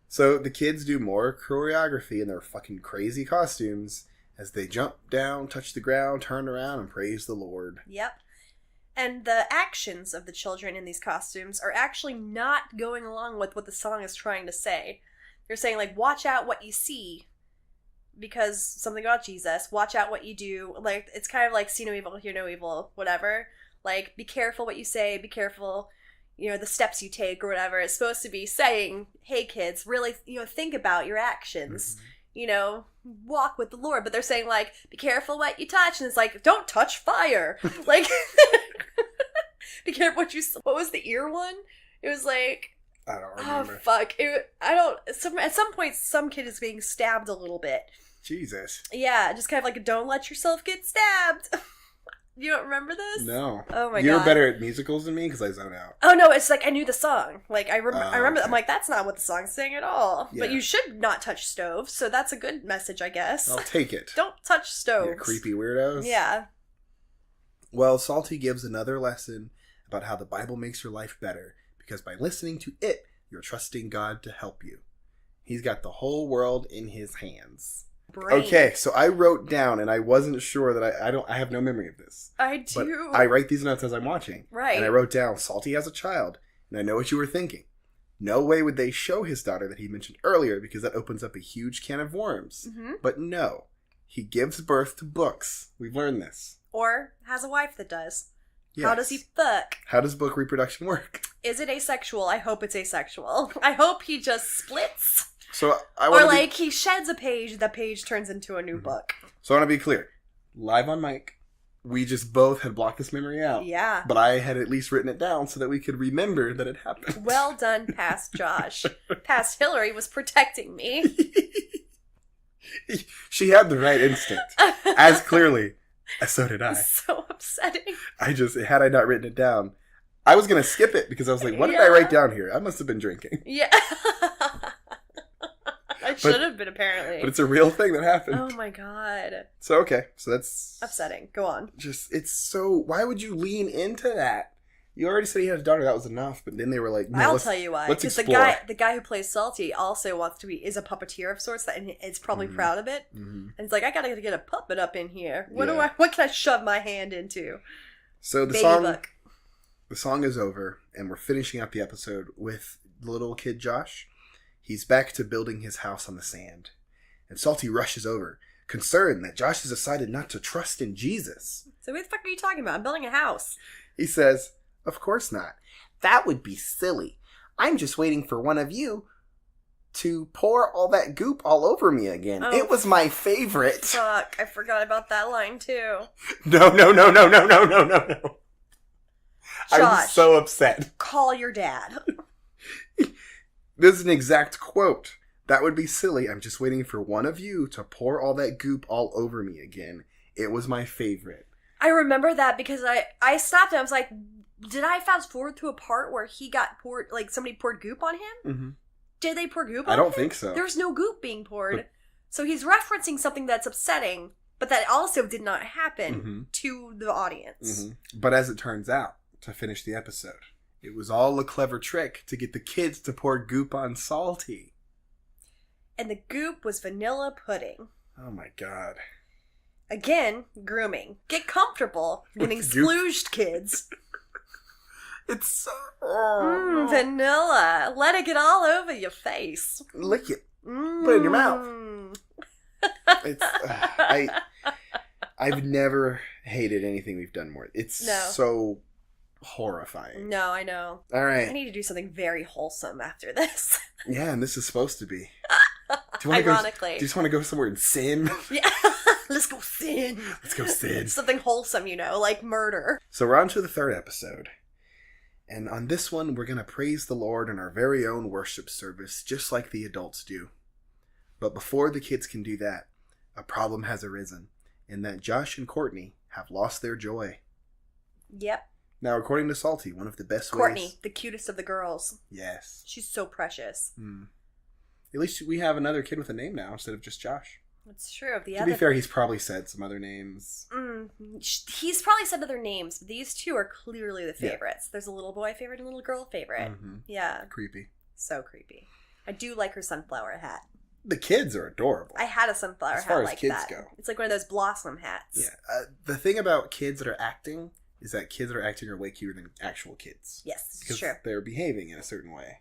So the kids do more choreography in their fucking crazy costumes as they jump down, touch the ground, turn around, and praise the Lord.
Yep. And the actions of the children in these costumes are actually not going along with what the song is trying to say. They're saying, like, watch out what you see, because something about Jesus. Watch out what you do. Like, it's kind of like, see no evil, hear no evil, whatever. Like, be careful what you say, be careful, the steps you take or whatever. It's supposed to be saying, hey, kids, really, think about your actions. Mm-hmm. Walk with the Lord. But they're saying, like, be careful what you touch. And it's like, don't touch fire. Like, be careful what was the ear one? It was like,
I don't remember.
Oh, fuck. At some point, some kid is being stabbed a little bit.
Jesus.
Yeah, just kind of like, don't let yourself get stabbed. You don't remember this?
No.
Oh my God.
You're better at musicals than me because I zone out.
Oh no, it's like I knew the song. Like I remember.
Okay.
I'm like, that's not what the song's saying at all.
Yeah.
But you should not touch stoves, so that's a good message, I guess.
I'll take it.
Don't touch stoves.
You creepy weirdos.
Yeah.
Well, Psalty gives another lesson about how the Bible makes your life better because by listening to it, you're trusting God to help you. He's got the whole world in his hands.
Brain.
Okay, so I wrote down, and I wasn't sure that I have no memory of this.
I do.
But I write these notes as I'm watching.
Right.
And I wrote down, Psalty has a child, and I know what you were thinking. No way would they show his daughter that he mentioned earlier because that opens up a huge can of worms.
Mm-hmm.
But no, he gives birth to books. We've learned this.
Or has a wife that does.
Yes.
How does he fuck?
How does book reproduction work?
Is it asexual? I hope it's asexual. I hope he just splits.
So
he sheds a page, the page turns into a new book.
So I want to be clear. Live on mic, we just both had blocked this memory out.
Yeah.
But I had at least written it down so that we could remember that it happened.
Well done, past Josh. Past Hillary was protecting me.
She had the right instinct. As clearly. So did I.
So upsetting.
Had I not written it down, I was going to skip it because I was like, what did I write down here? I must have been drinking.
Yeah. I should have been, apparently.
But it's a real thing that happened.
Oh my God.
So, okay. So that's...
upsetting. Go on.
It's so... Why would you lean into that? You already said he had a daughter. That was enough. But then they were like, no,
I'll tell you why.
Let's
because
explore.
the guy who plays Psalty also is a puppeteer of sorts, and is probably proud of it.
Mm-hmm.
And it's like, I gotta get a puppet up in here. What can I shove my hand into?
So the song is over, and we're finishing up the episode with little kid Josh. He's back to building his house on the sand. And Psalty rushes over, concerned that Josh has decided not to trust in Jesus.
So what the fuck are you talking about? I'm building a house.
He says, of course not. That would be silly. I'm just waiting for one of you to pour all that goop all over me again.
Oh,
it was my favorite.
Fuck, I forgot about that line too.
No.
Josh,
I'm so upset.
Call your dad.
This is an exact quote. That would be silly. I'm just waiting for one of you to pour all that goop all over me again. It was my favorite.
I remember that because I stopped and I was like, did I fast forward to a part where he got poured, like somebody poured goop on him?
Mm-hmm.
Did they pour goop on him?
I don't think so.
There's no goop being poured. So he's referencing something that's upsetting, but that also did not happen to the audience.
Mm-hmm. But as it turns out, to finish the episode, it was all a clever trick to get the kids to pour goop on Psalty.
And the goop was vanilla pudding.
Oh my God.
Again, grooming. Get comfortable getting splooged, kids.
It's so...
vanilla. Let it get all over your face.
Lick it. Put it in your mouth. I've never hated anything we've done more. It's so horrifying.
No, I know.
All right.
I need to do something very wholesome after this.
Yeah, and this is supposed to be.
Ironically.
Do you just want to go somewhere and sin?
Yeah. Let's go sin.
Let's go sin.
Something wholesome, like murder.
So we're on to the third episode. And on this one, we're going to praise the Lord in our very own worship service, just like the adults do. But before the kids can do that, a problem has arisen, in that Josh and Courtney have lost their joy.
Yep.
Now, according to Psalty, one of the best
Courtney,
ways...
the cutest of the girls.
Yes.
She's so precious.
At least we have another kid with a name now instead of just Josh.
It's true.
To be fair, he's probably said some other names.
He's probably said other names, but these two are clearly the favorites. Yeah. There's a little boy favorite and a little girl favorite. Mm-hmm. Yeah.
Creepy.
So creepy. I do like her sunflower hat.
The kids are adorable.
I had a sunflower hat like that. As far as kids go. It's like one of those blossom hats.
Yeah. The thing about kids that are acting is that kids that are acting are way cuter than actual kids.
Yes, it's true.
They're behaving in a certain way.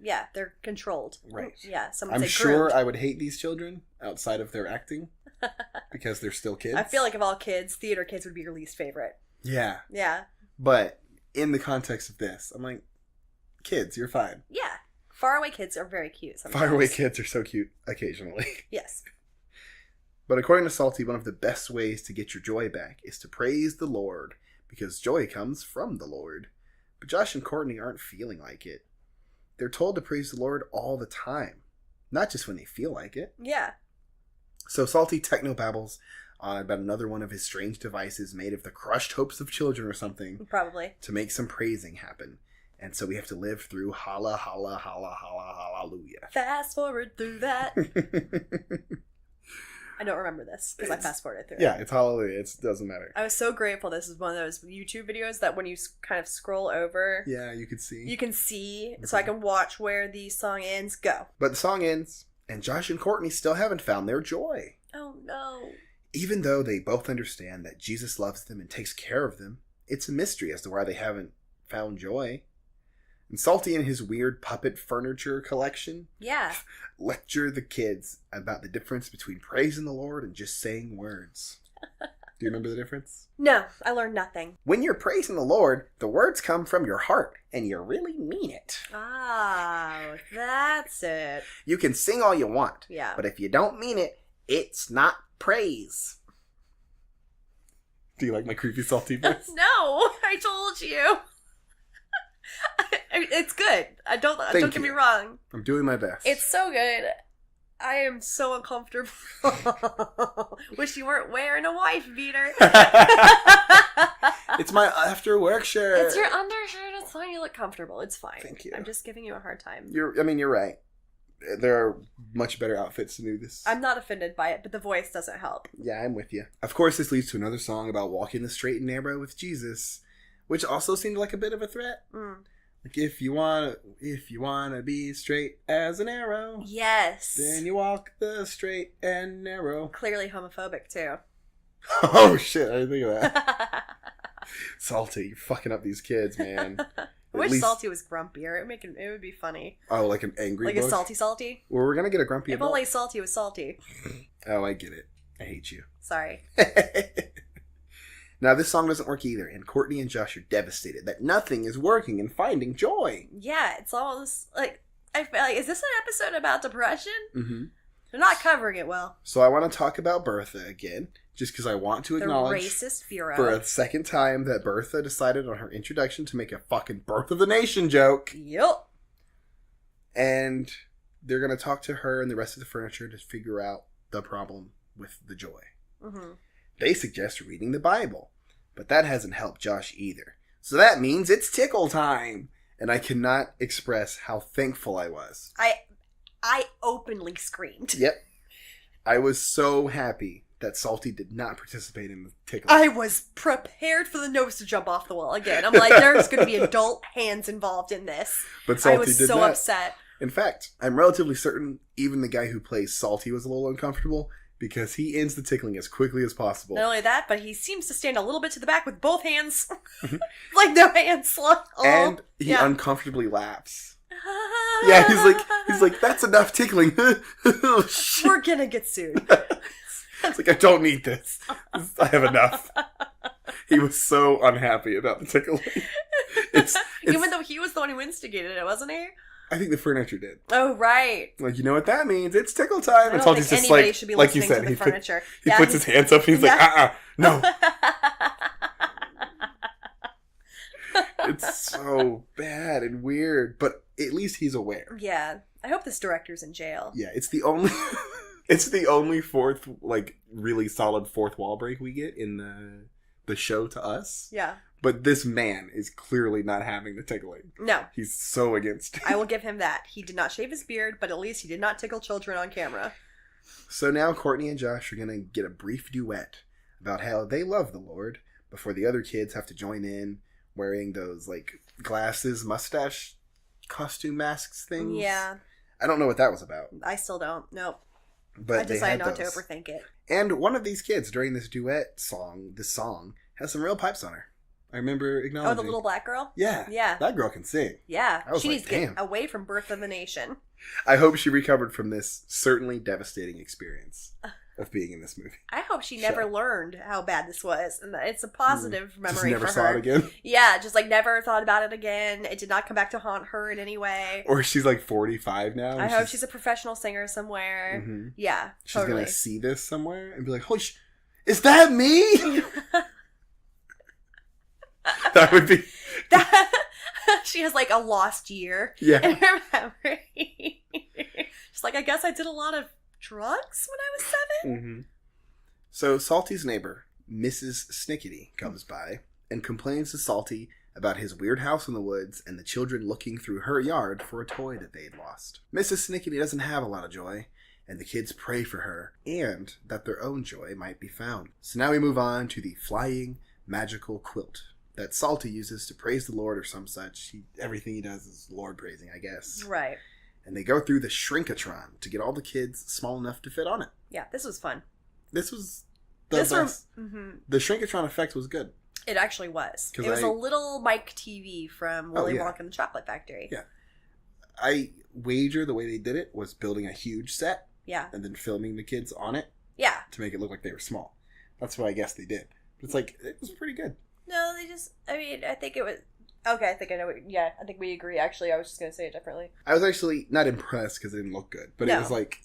Yeah, they're controlled.
Right.
Yeah,
I'm sure I would hate these children outside of their acting because they're still kids.
I feel like of all kids, theater kids would be your least favorite.
Yeah.
Yeah.
But in the context of this, I'm like, kids, you're fine.
Yeah. Faraway kids are very cute sometimes.
Faraway kids are so cute occasionally.
Yes.
But according to Psalty, one of the best ways to get your joy back is to praise the Lord, because joy comes from the Lord. But Josh and Courtney aren't feeling like it. They're told to praise the Lord all the time, not just when they feel like it.
Yeah.
So Psalty technobabbles on about another one of his strange devices made of the crushed hopes of children or something.
Probably.
To make some praising happen. And so we have to live through holla, holla, holla, holla, hallelujah.
Fast forward through that. I don't remember this because I fast forwarded through it.
Yeah, it's hallelujah. It doesn't matter.
I was so grateful this is one of those YouTube videos that when you kind of scroll over...
Yeah, you can see.
You can see, so I can watch where the song ends. Go.
But the song ends, and Josh and Courtney still haven't found their joy.
Oh, no.
Even though they both understand that Jesus loves them and takes care of them, it's a mystery as to why they haven't found joy. And Psalty and his weird puppet furniture collection lecture the kids about the difference between praising the Lord and just saying words. Do you remember the difference?
No, I learned nothing.
When you're praising the Lord, the words come from your heart, and you really mean it.
Oh, that's it.
You can sing all you want,
but
if you don't mean it, it's not praise. Do you like my creepy Psalty voice?
No, I told you. It's good. Don't get me wrong.
I'm doing my best.
It's so good. I am so uncomfortable. Wish you weren't wearing a wife beater.
It's my after work shirt.
It's your undershirt. It's fine. You look comfortable. It's fine.
Thank you.
I'm just giving you a hard time.
You're right. There are much better outfits to do this.
I'm not offended by it, but the voice doesn't help.
Yeah, I'm with you. Of course, this leads to another song about walking the straight and narrow with Jesus, which also seemed like a bit of a threat. Like, if you wanna be straight as an arrow,
yes,
then you walk the straight and narrow.
Clearly homophobic too.
Oh shit! I didn't think of that. Psalty, you're fucking up these kids, man.
I wish Psalty was grumpier. It would be funny.
Oh, like an angry
like
book?
A salty?
Well, we're gonna get a grumpy
If
adult.
only Psalty was salty.
Oh, I get it. I hate you.
Sorry.
Now, this song doesn't work either, and Courtney and Josh are devastated that nothing is working in finding joy.
Yeah, it's almost like, I feel like, is this an episode about depression?
Mm-hmm.
They're not covering it well.
So I want to talk about Bertha again, just because I want to acknowledge
the racist bureau
for a second time that Bertha decided on her introduction to make a fucking Birth of the Nation joke.
Yep.
And they're going to talk to her and the rest of the furniture to figure out the problem with the joy.
Mm-hmm.
They suggest reading the Bible, but that hasn't helped Josh either. So that means it's tickle time. And I cannot express how thankful I was.
I openly screamed.
Yep. I was so happy that Psalty did not participate in the tickle.
I was prepared for the nose to jump off the wall again. I'm like, there's going to be adult hands involved in this.
But Psalty
I was
did
so
not.
upset.
In fact, I'm relatively certain even the guy who plays Psalty was a little uncomfortable because he ends the tickling as quickly as possible.
Not only that, but he seems to stand a little bit to the back with both hands. Like no hands.
And he uncomfortably laughs. Yeah, he's like, that's enough tickling. Oh, shit.
We're gonna get sued.
It's like, I don't need this. I have enough. He was so unhappy about the tickling.
Even though he was the one who instigated it, wasn't he?
I think the furniture did.
Oh, right.
Like, you know what that means? It's tickle time.
I don't think anybody should be listening to the furniture.
He puts his hands up and he's like, no. It's so bad and weird, but at least he's aware.
Yeah. I hope this director's in jail.
Yeah, it's the only fourth, like, really solid fourth wall break we get in the the show to us.
Yeah.
But this man is clearly not having the tickling.
No.
He's so against it.
I will give him that. He did not shave his beard, but at least he did not tickle children on camera.
So now Courtney and Josh are going to get a brief duet about how they love the Lord before the other kids have to join in wearing those, like, glasses, mustache, costume masks things.
Yeah.
I don't know what that was about.
I still don't. Nope.
But
I decided not to overthink it.
And one of these kids during this duet song, has some real pipes on her. I remember acknowledging.
Oh, the little black girl?
Yeah.
Yeah.
That girl can sing.
Yeah. She needs to get
damn.
away from Birth of the Nation.
I hope she recovered from this certainly devastating experience of being in this movie.
I hope she never learned how bad this was, and that it's a positive memory
just never
for
saw
her.
it again?
Yeah, just like never thought about it again. It did not come back to haunt her in any way.
Or she's like 45 now.
I hope she's a professional singer somewhere.
Mm-hmm.
Yeah,
she's
totally.
going to see this somewhere and be like, holy is that me? That would be...
She has like a lost year
in
her memory. She's like, I guess I did a lot of drugs when I was 7.
Mm-hmm. So Psalty's neighbor, Mrs. Snickety, comes by and complains to Psalty about his weird house in the woods and the children looking through her yard for a toy that they'd lost. Mrs. Snickety doesn't have a lot of joy, and the kids pray for her and that their own joy might be found. So now we move on to the flying magical quilt that Psalty uses to praise the Lord or some such. Everything he does is Lord praising, I guess.
Right.
And they go through the shrinkatron to get all the kids small enough to fit on it.
Yeah, this was fun.
This was the best. The shrinkatron effect was good.
It actually was. It was a little Mike TV from Willy Wonka and the Chocolate Factory.
Yeah. I wager the way they did it was building a huge set.
Yeah.
And then filming the kids on it.
Yeah.
To make it look like they were small. That's what I guess they did. It's like, it was pretty good.
No, I think it was... Okay, I think I know I think we agree, actually. I was just going to say it differently.
I was actually not impressed because it didn't look good. But it was like...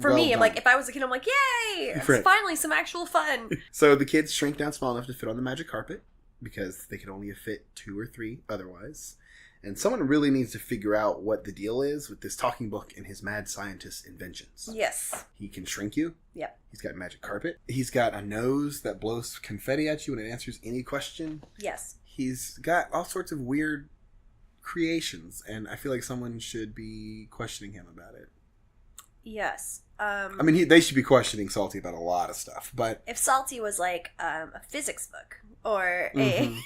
For me, I'm like, if I was a kid, I'm like, yay! It's finally some actual fun.
So the kids shrink down small enough to fit on the magic carpet because they could only fit 2 or 3 otherwise. And someone really needs to figure out what the deal is with this talking book and his mad scientist inventions.
Yes.
He can shrink you.
Yep.
He's got magic carpet. He's got a nose that blows confetti at you when it answers any question.
Yes.
He's got all sorts of weird creations, and I feel like someone should be questioning him about it.
Yes.
I mean, they should be questioning Psalty about a lot of stuff, but...
If Psalty was like a physics book, or a...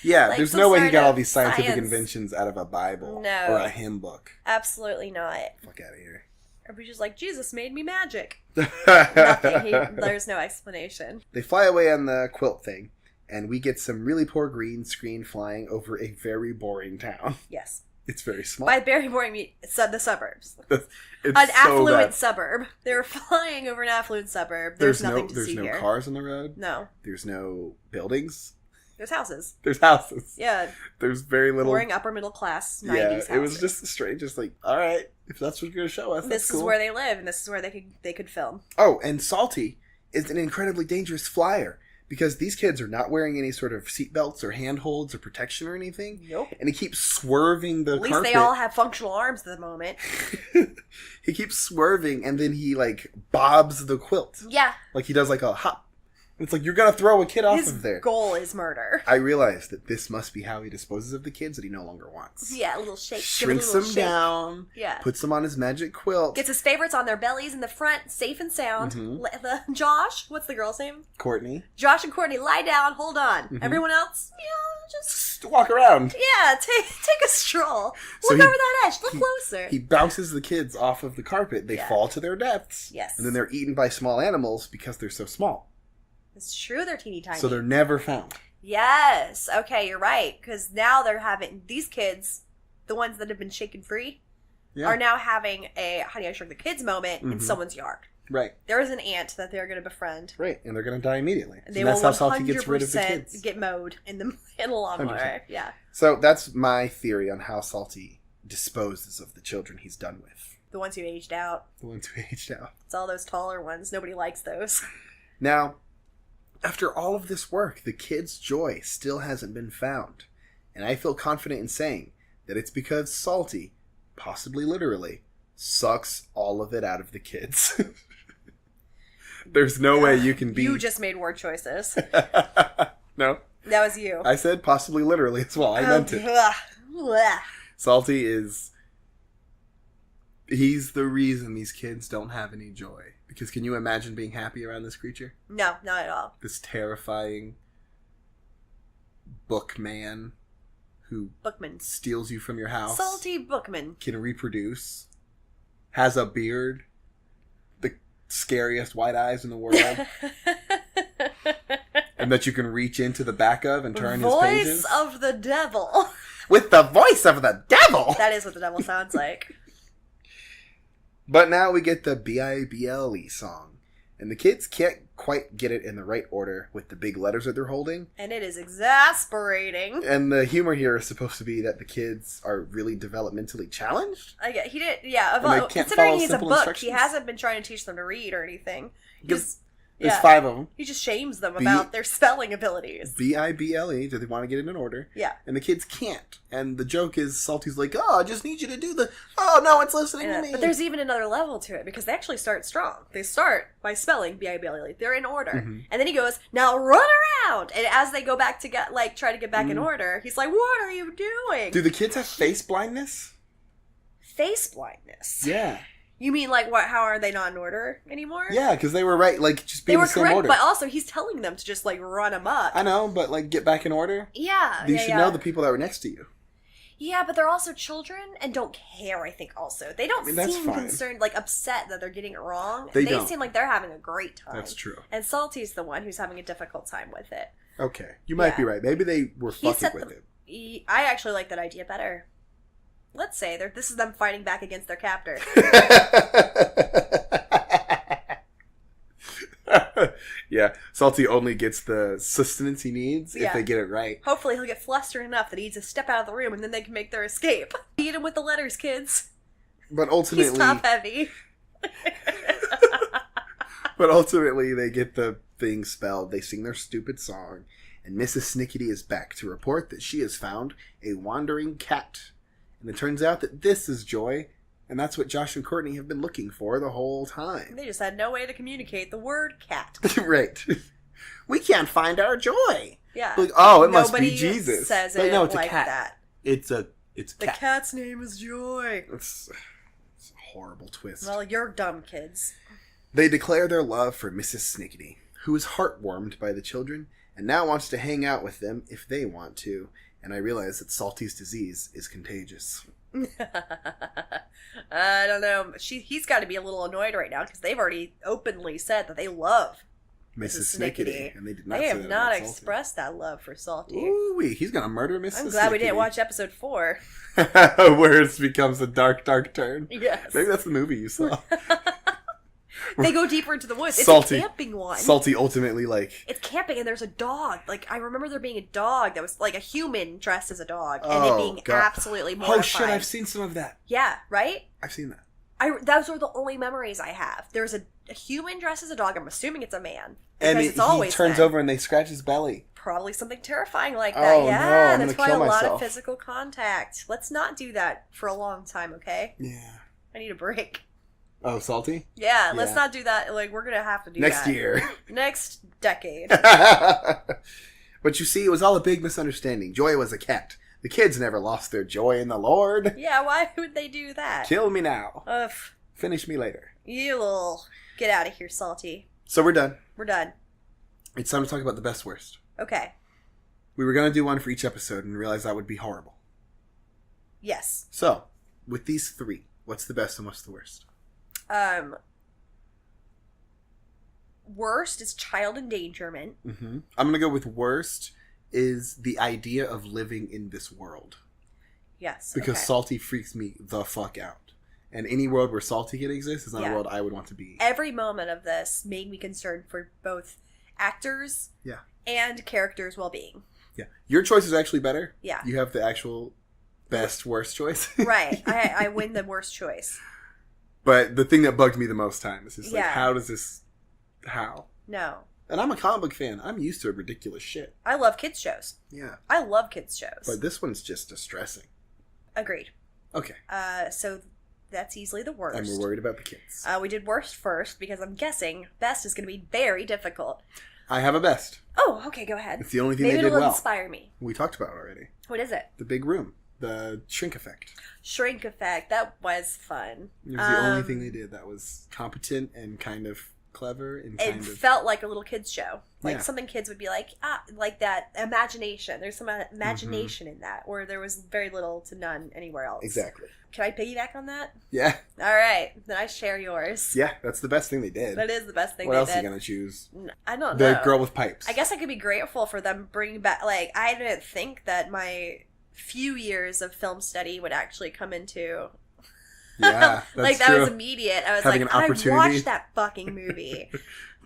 Yeah,
like
there's no way he got all these
science
inventions out of a Bible or a hymn book.
Absolutely not.
Fuck out of here.
Or we just like, Jesus made me magic. Nothing. There's no explanation.
They fly away on the quilt thing, and we get some really poor green screen flying over a very boring town.
Yes.
It's very small.
By very boring, the suburbs.
It's
an
so
affluent
bad.
suburb. They're flying over an affluent suburb. There's nothing to see here.
There's no cars on the road.
No.
There's no buildings.
There's houses.
There's houses.
Yeah.
There's very little...
Boring upper middle class 90s houses.
It was just strange. Just like, all right, if that's what you're going to show us,
this is where they live, and this is where they could film.
Oh, and Psalty is an incredibly dangerous flyer. Because these kids are not wearing any sort of seatbelts or handholds or protection or anything.
Nope.
And he keeps swerving the carpet.
At least they all have functional arms at the moment.
He keeps swerving, and then he, like, bobs the quilt.
Yeah.
Like, he does, like, a hop. It's like, you're going to throw a kid off of there.
His goal is murder.
I realized that this must be how he disposes of the kids that he no longer wants.
Yeah, a little shake.
Shrinks them down.
Yeah.
Puts them on his magic quilt.
Gets his favorites on their bellies in the front, safe and sound. Mm-hmm. Josh, what's the girl's name?
Courtney.
Josh and Courtney, lie down, hold on. Mm-hmm. Everyone else, just
walk around.
Yeah, take a stroll. Look over that edge. Look closer.
He bounces the kids off of the carpet. They fall to their deaths.
Yes.
And then they're eaten by small animals because they're so small.
It's true, they're teeny tiny.
So they're never found.
Yes. Okay, you're right. Because now they're having... These kids, the ones that have been shaken free, are now having a Honey, I Shrunk the Kids moment in someone's yard.
Right.
There is an ant that they're going to befriend.
Right, and they're going to die immediately.
And they
that's
will
how Psalty gets rid of the kids.
Get mowed in the lawnmower. 100%. Yeah.
So that's my theory on how Psalty disposes of the children he's done with.
The ones who aged out.
The ones who aged out.
It's all those taller ones. Nobody likes those.
Now... After all of this work, the kids' joy still hasn't been found. And I feel confident in saying that it's because Psalty, possibly literally, sucks all of it out of the kids. There's no way you can be...
You just made word choices.
No.
That was you.
I said possibly literally as well. I meant it. Psalty is... He's the reason these kids don't have any joy. Because can you imagine being happy around this creature?
No, not at all.
This terrifying bookman who steals you from your house.
Psalty Bookman.
Can reproduce. Has a beard. The scariest white eyes in the world. And that you can reach into the back of and turn his pages.
Voice of the devil.
With the voice of the devil!
That is what the devil sounds like.
But now we get the Bible song. And the kids can't quite get it in the right order with the big letters that they're holding.
And it is exasperating.
And the humor here is supposed to be that the kids are really developmentally challenged.
He did, yeah.
Well,
considering he's a book, he hasn't been trying to teach them to read or anything.
There's 5 of them.
He just shames them about their spelling abilities.
Bible, do they want to get it in order?
Yeah.
And the kids can't. And the joke is, Psalty's like, oh, I just need you to do the... Oh, no, it's listening to me.
But there's even another level to it, because they actually start strong. They start by spelling Bible. They're in order. Mm-hmm. And then he goes, now run around! And as they go back to try to get back in order, he's like, what are you doing?
Do the kids have face blindness?
Face blindness?
Yeah.
You mean, like, what? How are they not in order anymore?
Yeah, because they were right, like, just be in the same order.
But also, he's telling them to just, like, run amok.
I know, but, like, get back in order?
Yeah.
You should know the people that were next to you.
Yeah, but they're also children and don't care, I think, also. They don't seem concerned, like, upset that they're getting it wrong. They seem like they're having a great time.
That's true.
And Psalty's the one who's having a difficult time with it.
Okay. You might be right. Maybe they were fucking with it.
I actually like that idea better. Let's say this is them fighting back against their captor.
Yeah, Psalty only gets the sustenance he needs if they get it right.
Hopefully he'll get flustered enough that he needs to step out of the room and then they can make their escape. Beat him with the letters, kids.
But ultimately...
He's top heavy.
But ultimately they get the thing spelled, they sing their stupid song, and Mrs. Snickety is back to report that she has found a wandering cat. And it turns out that this is Joy, and that's what Josh and Courtney have been looking for the whole time.
They just had no way to communicate the word cat.
Right. We can't find our Joy.
Yeah.
Like, oh, it must be Jesus.
Says
but
it
no, it's
like
a cat.
That.
It's a cat.
The cat's name is Joy.
It's a horrible twist.
Well, you're dumb, kids.
They declare their love for Mrs. Snickety, who is heartwarmed by the children, and now wants to hang out with them if they want to. And I realize that Psalty's disease is contagious.
I don't know. He's got to be a little annoyed right now because they've already openly said that they love
Mrs. Snickety. And
they have not expressed that love for Psalty.
Ooh, he's going to murder Mrs. Snickety.
I'm glad we didn't watch episode 4.
Where it becomes a dark, dark turn.
Yes.
Maybe that's the movie you saw.
They go deeper into the woods. It's
Psalty,
a camping one.
Psalty ultimately, like...
It's camping and there's a dog. Like, I remember there being a dog that was, like, a human dressed as a dog. And it being absolutely mortifying.
Oh, shit, I've seen some of that.
Yeah, right?
I've seen that.
Those are the only memories I have. There's a human dressed as a dog. I'm assuming it's a man.
And he turns over and they scratch his belly.
Probably something terrifying like that.
Oh,
yeah,
no, I'm
that's
gonna
probably
kill
a lot
myself.
of physical contact. Let's not do that for a long time, okay?
Yeah.
I need a break.
Oh, Psalty?
Yeah, let's not do that. Like, we're gonna have to do that.
Next year.
Next decade.
But you see, it was all a big misunderstanding. Joy was a cat. The kids never lost their joy in the Lord.
Yeah, why would they do that?
Kill me now.
Ugh.
Finish me later.
You little... Get out of here, Psalty.
So we're done.
We're done.
It's time to talk about the best worst.
Okay.
We were going to do one for each episode and realized that would be horrible.
Yes.
So, with these 3, what's the best and what's the worst?
Worst is child endangerment.
Mm-hmm. I'm going to go with worst is the idea of living in this world.
Yes.
Because Psalty freaks me the fuck out. And any world where Psalty can exist is not a world I would want to be.
Every moment of this made me concerned for both actors and characters' well-being.
Yeah. Your choice is actually better.
Yeah.
You have the actual best, worst choice.
Right. I win the worst choice.
But the thing that bugged me the most time is just like, how does this... How?
No.
And I'm a comic book fan. I'm used to ridiculous shit.
I love kids' shows.
Yeah.
I love kids' shows.
But this one's just distressing.
Agreed.
Okay.
So That's easily the worst.
And we're worried about the kids.
We did worst first because I'm guessing best is going to be very difficult.
I have a best.
Oh, okay, go ahead.
It's the only thing
Maybe
they did well.
Maybe it'll inspire me.
We talked about it already.
What is it?
The big room. The shrink effect.
Shrink effect. That was fun.
It was the only thing they did that was competent and kind of clever and kind of...
It felt like a little kids show. Like
Yeah.
something kids would be like that imagination. There's some imagination in that, where there was very little to none anywhere else.
Exactly.
Can I piggyback on that?
Yeah.
All right. Then I share yours.
Yeah, that's the best thing they did.
That is the best thing
what
they
else
did.
are you going to choose?
I don't know.
The girl with pipes.
I guess I could be grateful for them bringing back... Like, I didn't think that my few years of film study would actually come into...
Yeah, that's
like, that
true.
was immediate. I was
Having
like,
an
I
opportunity.
watched that fucking movie.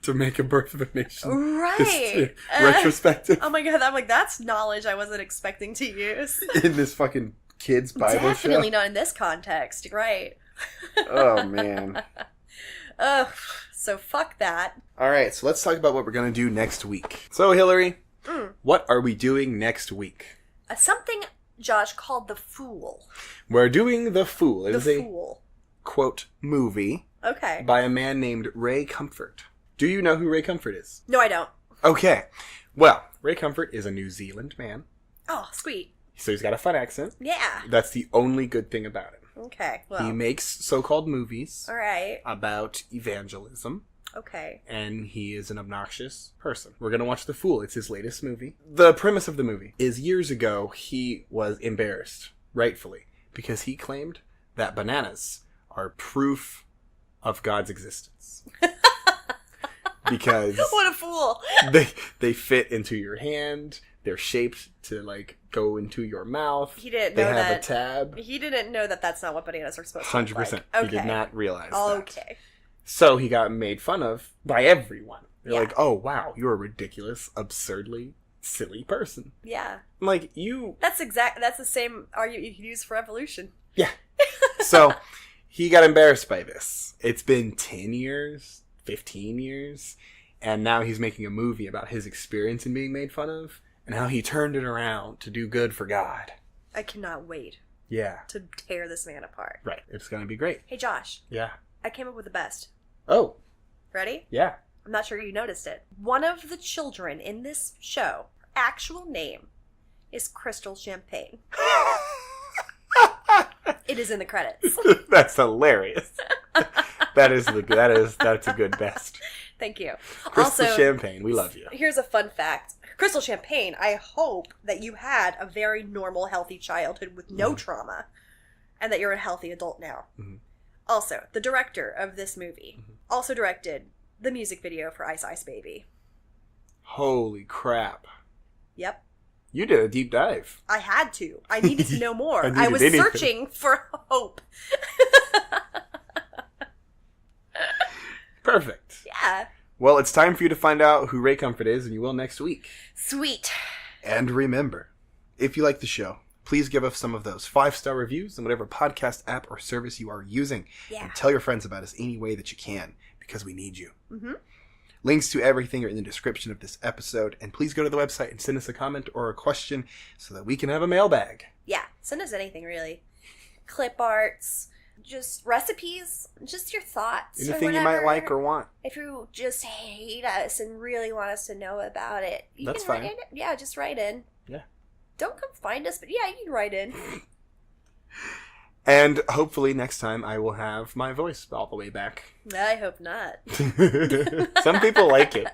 To make a Birth of a Nation.
Right.
Retrospective.
Oh my god, I'm like, that's knowledge I wasn't expecting to use.
In this fucking kids' Bible
Definitely
show.
not in this context, right?
Oh, man.
Ugh, so fuck that.
Alright, so let's talk about what we're going to do next week. So, Hillary, what are we doing next week?
Something Josh called The Fool.
We're doing The Fool. It is
The
a,
Fool.
quote, movie
Okay.
by a man named Ray Comfort. Do you know who Ray Comfort is?
No, I don't.
Okay. Well, Ray Comfort is a New Zealand man.
Oh, sweet.
So he's got a fun accent.
Yeah.
That's the only good thing about him.
Okay, well.
He makes so-called movies
Alright.
about evangelism.
Okay.
And he is an obnoxious person. We're going to watch The Fool. It's his latest movie. The premise of the movie is years ago, he was embarrassed, rightfully, because he claimed that bananas are proof of God's existence. Because
What a fool.
they fit into your hand. They're shaped to, like, go into your mouth.
He didn't
they
know
have
that.
a tab.
He didn't know that that's not what bananas are supposed to look
100%.
like. Okay.
He did not realize that.
Okay.
So he got made fun of by everyone. They're
Yeah.
like, oh, wow, you're a ridiculous, absurdly silly person.
Yeah.
I'm like, you...
That's the same argument you could use for evolution.
Yeah. So he got embarrassed by this. It's been 10 years, 15 years, and now he's making a movie about his experience in being made fun of and how he turned it around to do good for God.
I cannot wait
Yeah.
to tear this man apart.
Right. It's going to be great.
Hey, Josh,
Yeah.
I came up with the best.
Oh.
Ready?
Yeah.
I'm not sure you noticed it. One of the children in this show, her actual name is Crystal Champagne. It is in the credits.
That's hilarious. That's a good best.
Thank you.
Crystal
Also,
Champagne, we love you.
here's a fun fact. Crystal Champagne, I hope that you had a very normal, healthy childhood with no trauma, and that you're a healthy adult now.
Mm-hmm.
Also, the director of this movie also directed the music video for Ice Ice Baby.
Holy crap.
Yep.
You did a deep dive.
I had to. I needed to know more.
I
I was
needed anything.
searching for hope.
Perfect.
Yeah.
Well, it's time for you to find out who Ray Comfort is, and you will next week.
Sweet.
And remember, if you like the show, please give us some of those 5-star reviews on whatever podcast app or service you are using.
Yeah.
And tell your friends about us any way that you can, because we need you.
Mm-hmm.
Links to everything are in the description of this episode, and please go to the website and send us a comment or a question so that we can have a mailbag.
Yeah. Send us anything, really. Clip arts, just recipes, just your thoughts. or
Anything you might
whatever.
like or want.
If you just hate us and really want us to know about it, you
That's
can write
fine.
in. Yeah, just write in.
Yeah.
Don't come find us, but yeah, you can write in.
And hopefully next time I will have my voice all the way back.
I hope not.
Some people like it.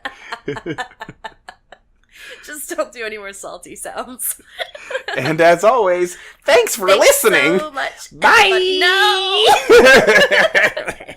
Just don't do any more salty sounds.
And as always, thanks for
Thanks
listening.
so much.
Bye.
No.